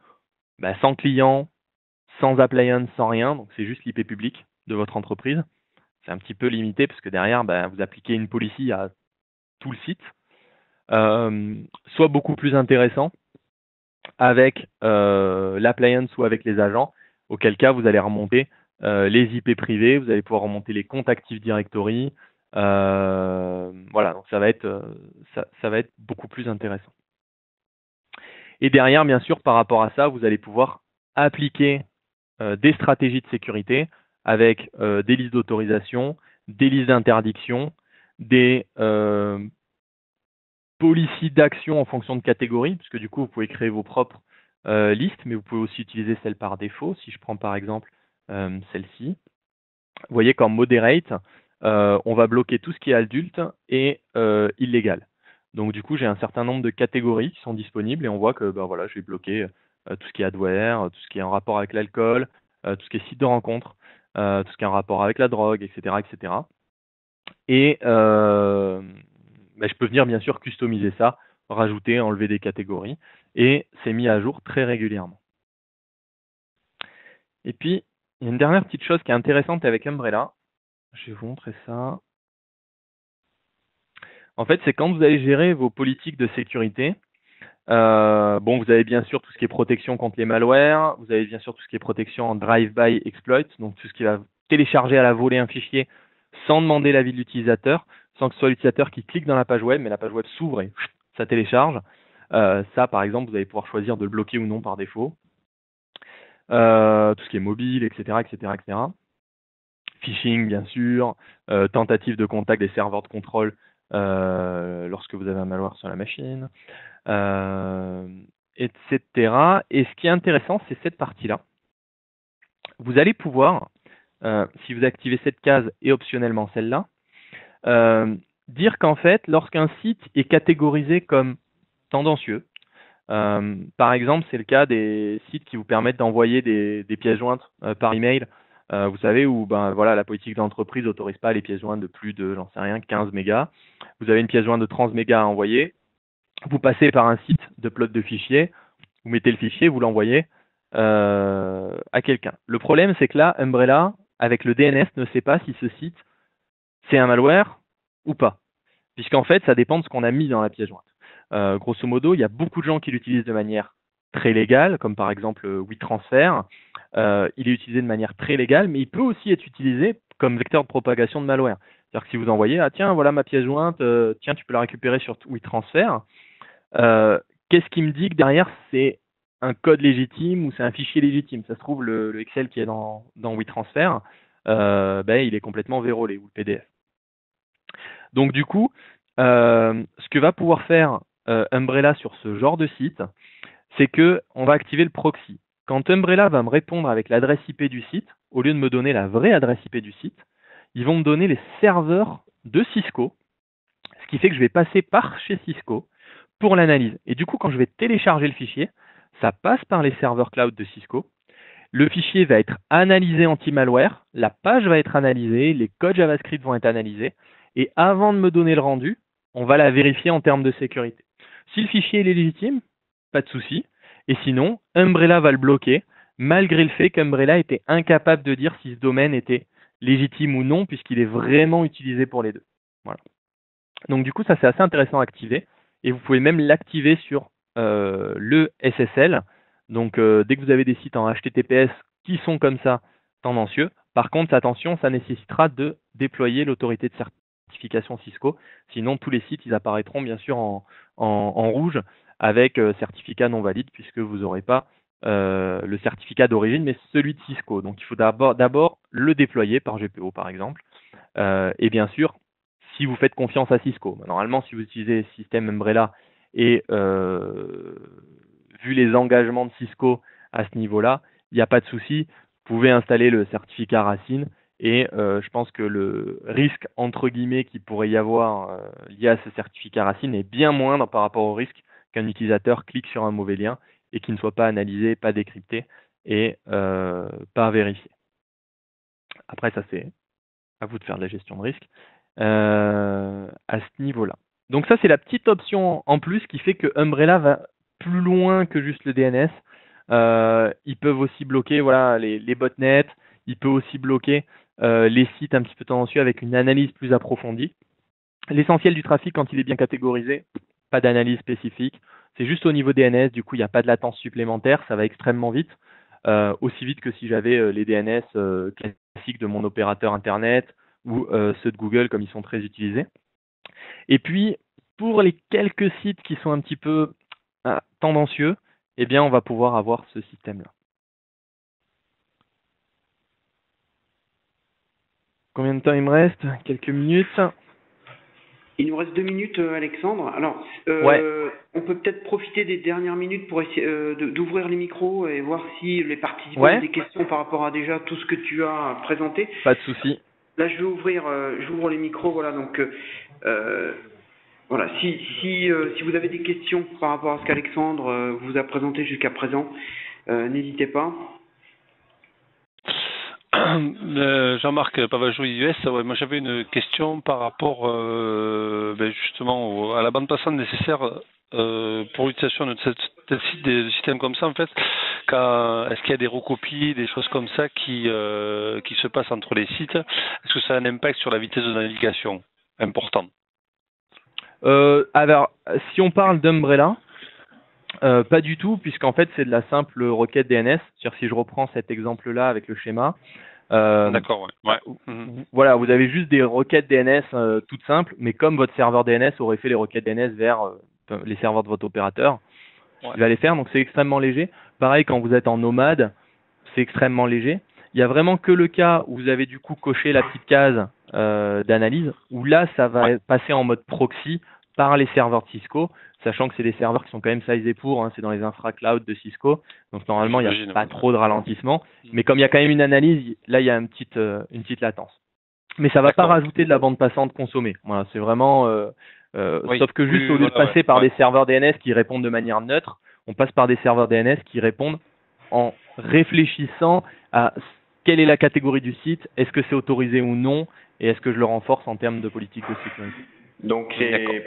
sans client, sans appliance, sans rien, donc c'est juste l'IP public de votre entreprise. C'est un petit peu limité parce que derrière, vous appliquez une policy à tout le site. Soit beaucoup plus intéressant avec l'appliance ou avec les agents, auquel cas vous allez remonter les IP privés, vous allez pouvoir remonter les comptes Active Directory. Voilà, donc ça va être beaucoup plus intéressant. Et derrière, bien sûr, par rapport à ça, vous allez pouvoir appliquer des stratégies de sécurité avec des listes d'autorisation, des listes d'interdiction, des policies d'action en fonction de catégories, puisque du coup, vous pouvez créer vos propres listes, mais vous pouvez aussi utiliser celles par défaut. Si je prends par exemple celle-ci, vous voyez qu'en moderate, on va bloquer tout ce qui est adulte et illégal. Donc du coup, j'ai un certain nombre de catégories qui sont disponibles et on voit que voilà, je vais bloquer tout ce qui est adware, tout ce qui est en rapport avec l'alcool, tout ce qui est site de rencontre, tout ce qui est en rapport avec la drogue, etc., etc. Et je peux venir bien sûr customiser ça, rajouter, enlever des catégories, et c'est mis à jour très régulièrement. Et puis, il y a une dernière petite chose qui est intéressante avec Umbrella. Je vais vous montrer ça. En fait, c'est quand vous allez gérer vos politiques de sécurité. Vous avez bien sûr tout ce qui est protection contre les malwares. Vous avez bien sûr tout ce qui est protection en drive-by exploit, donc tout ce qui va télécharger à la volée un fichier sans demander l'avis de l'utilisateur, sans que ce soit l'utilisateur qui clique dans la page web, mais la page web s'ouvre et ça télécharge. Ça, par exemple, vous allez pouvoir choisir de le bloquer ou non par défaut. Tout ce qui est mobile, etc., etc., etc. Phishing, bien sûr, tentative de contact des serveurs de contrôle lorsque vous avez un malware sur la machine, etc. Et ce qui est intéressant, c'est cette partie-là. Vous allez pouvoir, si vous activez cette case et optionnellement celle-là, dire qu'en fait, lorsqu'un site est catégorisé comme tendancieux, par exemple, c'est le cas des sites qui vous permettent d'envoyer des pièces jointes par email. Vous savez où voilà, la politique d'entreprise n'autorise pas les pièces jointes de plus de, j'en sais rien, 15 mégas. Vous avez une pièce jointe de 30 mégas à envoyer. Vous passez par un site de upload de fichiers. Vous mettez le fichier, vous l'envoyez à quelqu'un. Le problème, c'est que là, Umbrella, avec le DNS, ne sait pas si ce site, c'est un malware ou pas. Puisqu'en fait, ça dépend de ce qu'on a mis dans la pièce jointe. Grosso modo, il y a beaucoup de gens qui l'utilisent de manière très légale, comme par exemple WeTransfer. Il est utilisé de manière très légale, mais il peut aussi être utilisé comme vecteur de propagation de malware. C'est-à-dire que si vous envoyez, ah tiens, voilà ma pièce jointe, tiens, tu peux la récupérer sur WeTransfer. Qu'est-ce qui me dit que derrière c'est un code légitime ou c'est un fichier légitime? Ça se trouve, le Excel qui est dans WeTransfer, il est complètement vérolé, ou le PDF. Donc du coup, ce que va pouvoir faire Umbrella sur ce genre de site, c'est que on va activer le proxy. Quand Umbrella va me répondre avec l'adresse IP du site, au lieu de me donner la vraie adresse IP du site, ils vont me donner les serveurs de Cisco, ce qui fait que je vais passer par chez Cisco pour l'analyse. Et du coup, quand je vais télécharger le fichier, ça passe par les serveurs cloud de Cisco. Le fichier va être analysé anti-malware, la page va être analysée, les codes JavaScript vont être analysés, et avant de me donner le rendu, on va la vérifier en termes de sécurité. Si le fichier est légitime, pas de souci, et sinon, Umbrella va le bloquer, malgré le fait qu'Umbrella était incapable de dire si ce domaine était légitime ou non, puisqu'il est vraiment utilisé pour les deux. Voilà. Donc du coup, ça c'est assez intéressant à activer, et vous pouvez même l'activer sur le SSL. Donc dès que vous avez des sites en HTTPS qui sont comme ça, tendancieux, par contre, attention, ça nécessitera de déployer l'autorité de certification Cisco, sinon tous les sites ils apparaîtront bien sûr en rouge avec certificat non valide, puisque vous n'aurez pas le certificat d'origine, mais celui de Cisco. Donc il faut d'abord le déployer par GPO par exemple, et bien sûr, si vous faites confiance à Cisco. Normalement, si vous utilisez le système Umbrella et vu les engagements de Cisco à ce niveau-là, il n'y a pas de souci. Vous pouvez installer le certificat Racine et je pense que le risque entre guillemets qu'il pourrait y avoir lié à ce certificat Racine est bien moindre par rapport au risque qu'un utilisateur clique sur un mauvais lien et qu'il ne soit pas analysé, pas décrypté et pas vérifié. Après, ça c'est à vous de faire de la gestion de risque à ce niveau-là. Donc ça, c'est la petite option en plus qui fait que Umbrella va plus loin que juste le DNS. Ils peuvent aussi bloquer voilà, les botnets, ils peuvent aussi bloquer les sites un petit peu tendancieux avec une analyse plus approfondie. L'essentiel du trafic, quand il est bien catégorisé, pas d'analyse spécifique. C'est juste au niveau DNS, du coup, il n'y a pas de latence supplémentaire, ça va extrêmement vite. Aussi vite que si j'avais les DNS classiques de mon opérateur Internet ou ceux de Google comme ils sont très utilisés. Et puis, pour les quelques sites qui sont un petit peu tendancieux, eh bien, on va pouvoir avoir ce système-là. Combien de temps il me reste? Quelques minutes. Il nous reste 2 minutes, Alexandre. Alors, on peut peut-être profiter des dernières minutes pour essayer d'ouvrir les micros et voir si les participants ont des questions par rapport à déjà tout ce que tu as présenté. Pas de souci. Là, je vais j'ouvre les micros. Voilà, donc voilà. Si vous avez des questions par rapport à ce qu'Alexandre vous a présenté jusqu'à présent, n'hésitez pas. Jean-Marc Pavageau US, moi j'avais une question par rapport justement à la bande passante nécessaire pour l'utilisation de des systèmes comme ça en fait. Est-ce qu'il y a des recopies, des choses comme ça qui se passent entre les sites? Est-ce que ça a un impact sur la vitesse de navigation important? Alors, si on parle d'Umbrella, pas du tout, puisqu'en fait c'est de la simple requête DNS. C'est-à-dire si je reprends cet exemple-là avec le schéma, d'accord, ouais. Voilà, vous avez juste des requêtes DNS toutes simples, mais comme votre serveur DNS aurait fait les requêtes DNS vers les serveurs de votre opérateur, il va les faire, donc c'est extrêmement léger. Pareil, quand vous êtes en nomade, c'est extrêmement léger. Il y a vraiment que le cas où vous avez du coup coché la petite case d'analyse, où là ça va passer en mode proxy par les serveurs de Cisco, sachant que c'est des serveurs qui sont quand même sizés pour, c'est dans les infra cloud de Cisco, donc normalement il n'y a pas trop de ralentissement, mais comme il y a quand même une analyse, là il y a une petite latence. Mais ça ne va pas rajouter de la bande passante consommée. Voilà, c'est vraiment, sauf que juste au lieu de passer par des serveurs DNS qui répondent de manière neutre, on passe par des serveurs DNS qui répondent en réfléchissant à quelle est la catégorie du site, est-ce que c'est autorisé ou non, et est-ce que je le renforce en termes de politique de sécurité. Donc c'est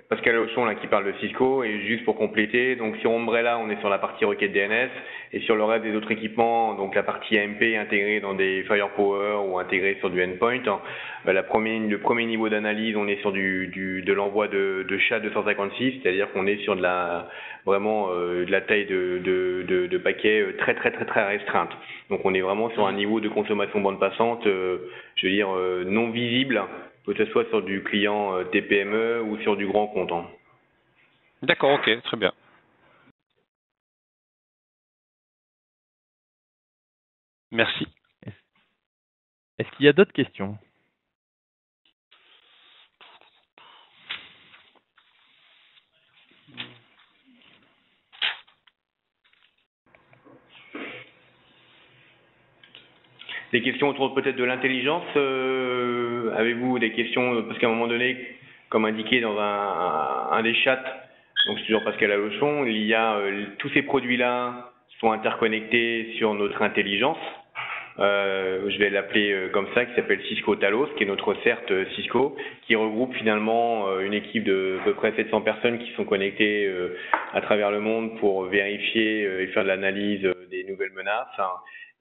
Pascal Auchon là qui parle de Cisco, et juste pour compléter, donc sur Umbrella on est sur la partie requête DNS, et sur le reste des autres équipements, donc la partie AMP intégrée dans des Firepower ou intégrée sur du endpoint, le premier niveau d'analyse, on est sur de l'envoi de SHA-256, c'est-à-dire qu'on est sur de la taille de paquets très très très très restreinte. Donc on est vraiment sur un niveau de consommation bande passante, je veux dire non visible, que ce soit sur du client TPME ou sur du grand compte. D'accord, ok, très bien. Merci. Est-ce qu'il y a d'autres questions? Des questions autour peut-être de l'intelligence, avez-vous des questions? Parce qu'à un moment donné, comme indiqué dans un des chats, donc c'est toujours Pascal Alochon, il y a tous ces produits-là sont interconnectés sur notre intelligence. Je vais l'appeler comme ça, qui s'appelle Cisco Talos, qui est notre CERT Cisco, qui regroupe finalement une équipe de à peu près 700 personnes qui sont connectées à travers le monde pour vérifier et faire de l'analyse des nouvelles menaces.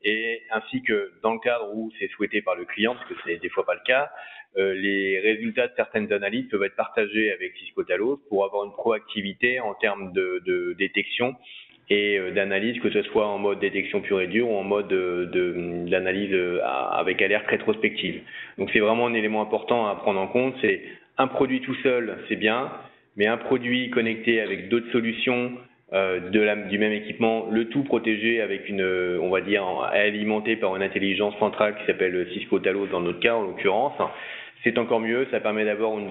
Et ainsi que dans le cadre où c'est souhaité par le client, parce que c'est des fois pas le cas, les résultats de certaines analyses peuvent être partagés avec Cisco Talos pour avoir une proactivité en termes de détection et d'analyse, que ce soit en mode détection pure et dure ou en mode d'analyse avec alerte rétrospective. Donc c'est vraiment un élément important à prendre en compte. C'est un produit tout seul, c'est bien, mais un produit connecté avec d'autres solutions du même équipement, le tout protégé avec on va dire, alimenté par une intelligence centrale qui s'appelle Cisco Talos dans notre cas en l'occurrence, c'est encore mieux, ça permet d'avoir une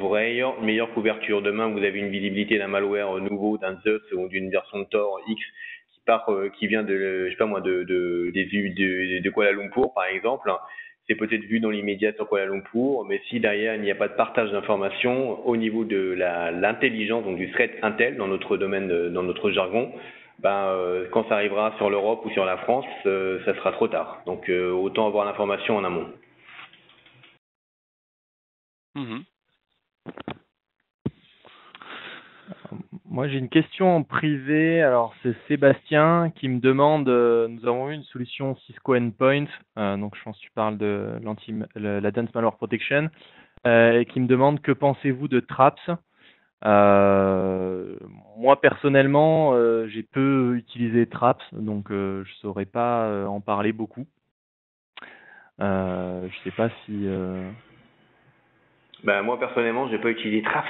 meilleure couverture. Demain, vous avez une visibilité d'un malware nouveau, d'un Zeus ou d'une version de Tor X qui vient de Kuala Lumpur par exemple. C'est peut-être vu dans l'immédiat sur Kuala Lumpur, mais si derrière il n'y a pas de partage d'informations au niveau de l'intelligence, donc du threat intel dans notre domaine, dans notre jargon, quand ça arrivera sur l'Europe ou sur la France, ça sera trop tard. Donc autant avoir l'information en amont. Moi, j'ai une question en privé. Alors, c'est Sébastien qui me demande, nous avons eu une solution Cisco Endpoint, donc je pense que tu parles de l'Advanced Malware Protection, et qui me demande que pensez-vous de Traps. Moi, personnellement, j'ai peu utilisé Traps, donc je saurais pas en parler beaucoup. Je sais pas si... moi, personnellement, j'ai pas utilisé Traps.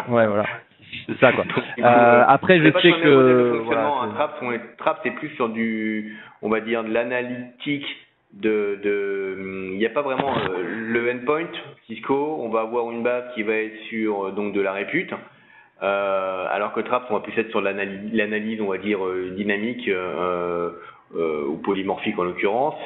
Ouais, voilà. C'est ça, quoi. Après, je sais que Traps, c'est plus sur on va dire, de l'analytique il n'y a pas vraiment le endpoint Cisco. On va avoir une base qui va être sur donc de la répute, alors que Traps, on va plus être sur l'analyse, on va dire dynamique ou polymorphique en l'occurrence.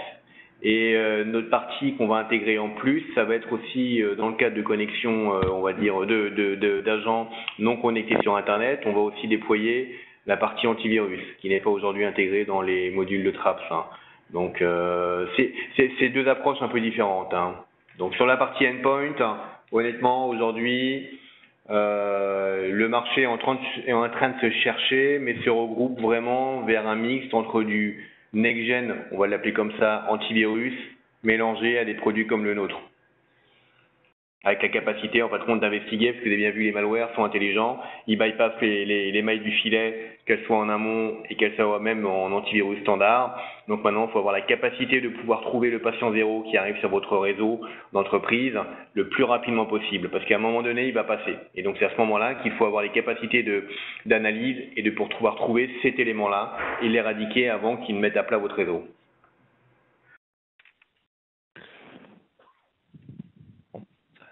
Et notre partie qu'on va intégrer en plus, ça va être aussi dans le cadre de connexion, on va dire, d'agents non connectés sur Internet. On va aussi déployer la partie antivirus, qui n'est pas aujourd'hui intégrée dans les modules de Traps. Donc c'est deux approches un peu différentes. Donc sur la partie endpoint, honnêtement, aujourd'hui, le marché est en train de se chercher, mais se regroupe vraiment vers un mix entre du next-gen, on va l'appeler comme ça, antivirus, mélangé à des produits comme le nôtre. Avec la capacité, en fin de compte, d'investiguer, parce que vous avez bien vu, les malwares sont intelligents, ils bypassent les mailles du filet, qu'elles soient en amont et qu'elles soient même en antivirus standard. Donc maintenant, il faut avoir la capacité de pouvoir trouver le patient zéro qui arrive sur votre réseau d'entreprise le plus rapidement possible, parce qu'à un moment donné, il va passer. Et donc c'est à ce moment-là qu'il faut avoir les capacités d'analyse et pour pouvoir trouver cet élément-là et l'éradiquer avant qu'il ne mette à plat votre réseau.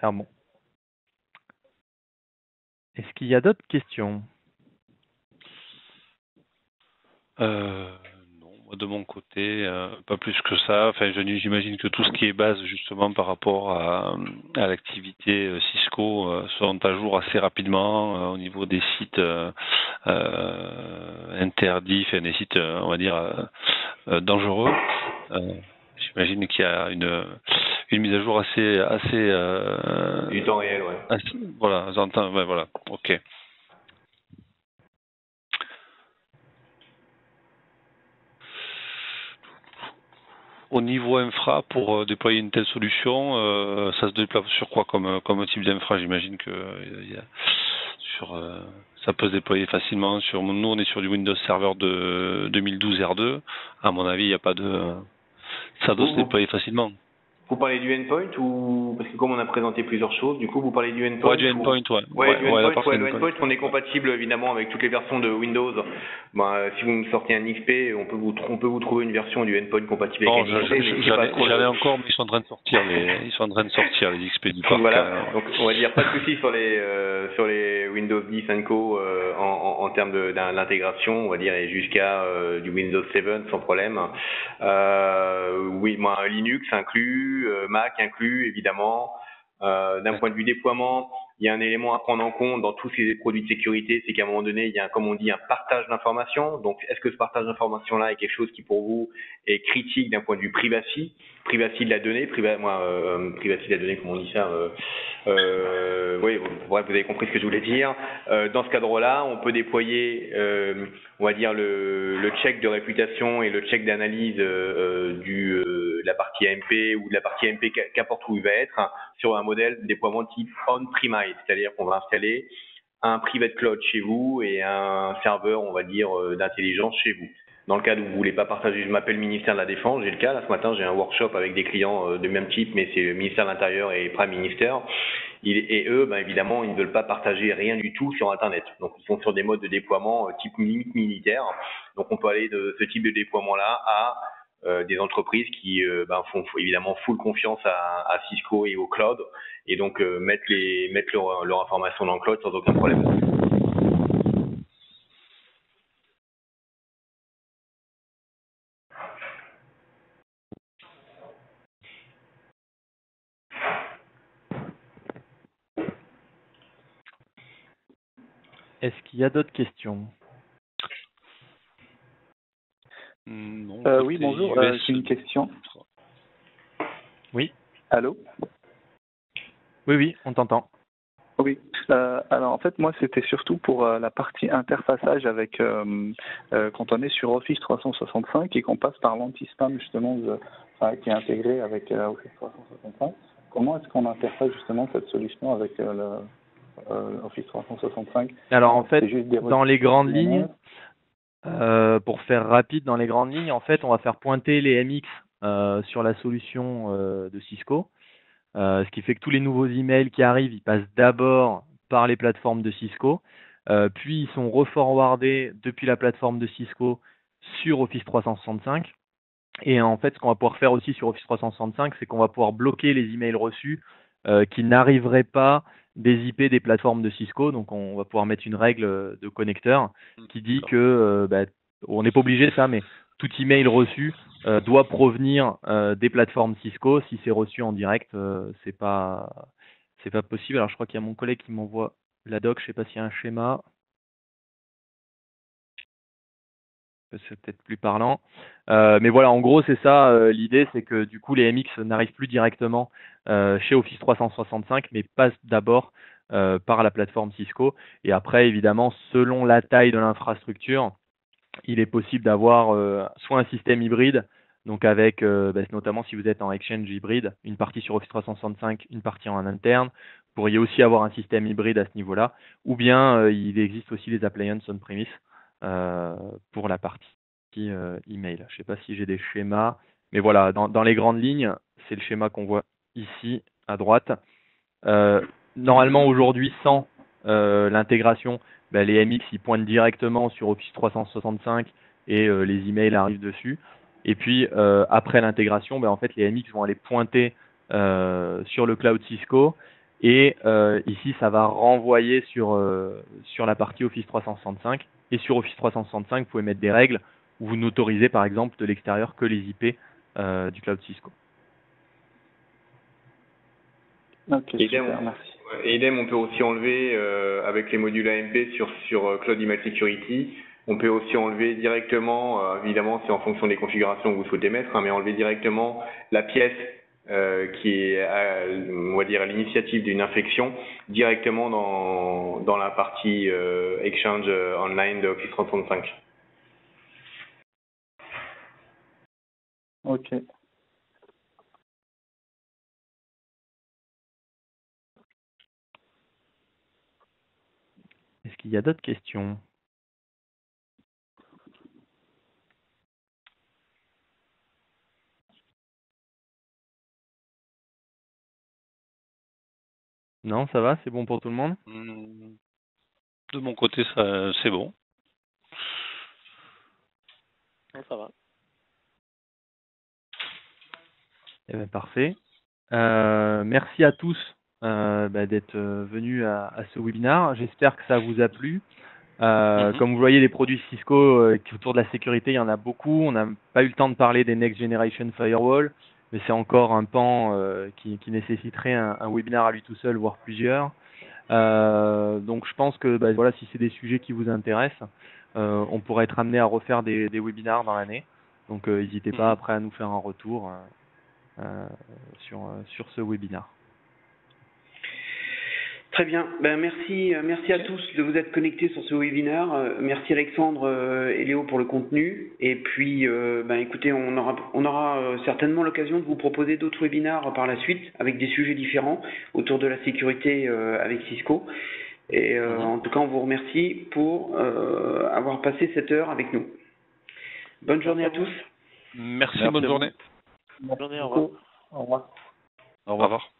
Bon. Est-ce qu'il y a d'autres questions? Non, moi de mon côté, pas plus que ça. Enfin, j'imagine que tout ce qui est base justement par rapport à l'activité Cisco seront à jour assez rapidement au niveau des sites interdits, enfin des sites, on va dire, dangereux. J'imagine qu'il y a une mise à jour assez du temps réel, ouais. Voilà, voilà, ok. Au niveau infra, pour déployer une telle solution, ça se déploie sur quoi comme type d'infra? J'imagine que ça peut se déployer facilement sur. Nous, on est sur du Windows Server de 2012 R2. À mon avis, il n'y a pas de. Ça doit se déployer facilement. Vous parlez du endpoint ou parce que comme on a présenté plusieurs choses, du coup vous parlez du endpoint? Ouais, du endpoint, ouais. Le endpoint, on est compatible évidemment avec toutes les versions de Windows. Si vous me sortez un XP, on peut vous trouver une version du endpoint compatible avec un XP. J'avais encore, mais ils sont en train de sortir les XP du parc. Voilà. Donc on va dire pas de soucis sur les Windows 10 Co en termes d'intégration, on va dire, et jusqu'à du Windows 7 sans problème. Oui, Linux inclus. Mac inclus, évidemment. D'un point de vue déploiement, il y a un élément à prendre en compte dans tous ces produits de sécurité, c'est qu'à un moment donné, il y a, comme on dit, un partage d'informations. Donc, est-ce que ce partage d'informations-là est quelque chose qui, pour vous, est critique d'un point de vue privacy de la donnée, privacy de la donnée, comment on dit ça oui, bref, vous avez compris ce que je voulais dire. Dans ce cadre-là, on peut déployer, on va dire, le check de réputation et le check d'analyse de la partie AMP ou de la partie AMP qu'importe où il va être, sur un modèle de déploiement type on-premise, c'est-à-dire qu'on va installer un private cloud chez vous et un serveur, on va dire, d'intelligence chez vous. Dans le cas où vous voulez pas partager, je m'appelle ministère de la Défense, j'ai le cas, là ce matin j'ai un workshop avec des clients de même type, mais c'est le ministère de l'Intérieur et Prime Minister. Et eux, évidemment, ils ne veulent pas partager rien du tout sur Internet. Donc ils sont sur des modes de déploiement type limite militaire. Donc on peut aller de ce type de déploiement-là à des entreprises qui font évidemment full confiance à Cisco et au cloud, et donc mettre leur information dans le cloud sans aucun problème. Est-ce qu'il y a d'autres questions? Non. Oui, bonjour, j'ai une question. Oui. Allô? Oui, on t'entend. Oui. Alors en fait, moi, c'était surtout pour la partie interfaçage avec quand on est sur Office 365 et qu'on passe par l'anti-spam justement qui est intégré avec Office 365. Comment est-ce qu'on interface justement cette solution avec Office 365? Alors en fait, dans les grandes lignes, pour faire rapide, dans les grandes lignes, en fait, on va faire pointer les MX sur la solution de Cisco. Ce qui fait que tous les nouveaux emails qui arrivent, ils passent d'abord par les plateformes de Cisco, puis ils sont reforwardés depuis la plateforme de Cisco sur Office 365. Et en fait, ce qu'on va pouvoir faire aussi sur Office 365, c'est qu'on va pouvoir bloquer les emails reçus qui n'arriveraient pas des IP des plateformes de Cisco. Donc, on va pouvoir mettre une règle de connecteur qui dit que, on n'est pas obligé de ça, mais tout email reçu doit provenir des plateformes Cisco. Si c'est reçu en direct, c'est pas possible. Alors, je crois qu'il y a mon collègue qui m'envoie la doc. Je sais pas s'il y a un schéma. C'est peut-être plus parlant. Mais voilà, en gros, c'est ça. L'idée, c'est que du coup, les MX n'arrivent plus directement chez Office 365, mais passent d'abord par la plateforme Cisco. Et après, évidemment, selon la taille de l'infrastructure, il est possible d'avoir soit un système hybride, donc avec, notamment si vous êtes en Exchange hybride, une partie sur Office 365, une partie en interne. Vous pourriez aussi avoir un système hybride à ce niveau-là. Ou bien, il existe aussi les appliances on-premise. Pour la partie email. Je ne sais pas si j'ai des schémas, mais voilà, dans les grandes lignes, c'est le schéma qu'on voit ici à droite. Normalement, aujourd'hui, sans l'intégration, les MX ils pointent directement sur Office 365 et les emails arrivent dessus. Et puis après l'intégration, en fait, les MX vont aller pointer sur le cloud Cisco. Et ici, ça va renvoyer sur la partie Office 365. Et sur Office 365, vous pouvez mettre des règles où vous n'autorisez par exemple de l'extérieur que les IP du cloud Cisco. Ok, super, merci. Idem, on peut aussi enlever avec les modules AMP sur Cloud Email Security. On peut aussi enlever directement, évidemment, c'est en fonction des configurations que vous souhaitez mettre, mais enlever directement la pièce qui est, on va dire, à l'initiative d'une infection directement dans la partie Exchange online de Office 365. Ok. Est-ce qu'il y a d'autres questions? Non, ça va, c'est bon pour tout le monde? De mon côté, ça, c'est bon. Non, ça va. Eh bien, parfait. Merci à tous d'être venus à ce webinaire. J'espère que ça vous a plu. Comme vous voyez, les produits Cisco autour de la sécurité, il y en a beaucoup. On n'a pas eu le temps de parler des Next Generation Firewall, mais c'est encore un pan qui nécessiterait un webinaire à lui tout seul, voire plusieurs. Donc je pense que voilà, si c'est des sujets qui vous intéressent, on pourrait être amené à refaire des webinaires dans l'année. Donc n'hésitez pas après à nous faire un retour sur ce webinaire. Très bien. Merci à tous de vous être connectés sur ce webinaire. Merci Alexandre et Léo pour le contenu. Et puis, écoutez, on aura certainement l'occasion de vous proposer d'autres webinaires par la suite avec des sujets différents autour de la sécurité avec Cisco. Et en tout cas, on vous remercie pour avoir passé cette heure avec nous. Bonne journée à tous. Merci. Bonne journée. Bonne journée, au revoir. Au revoir. Au revoir.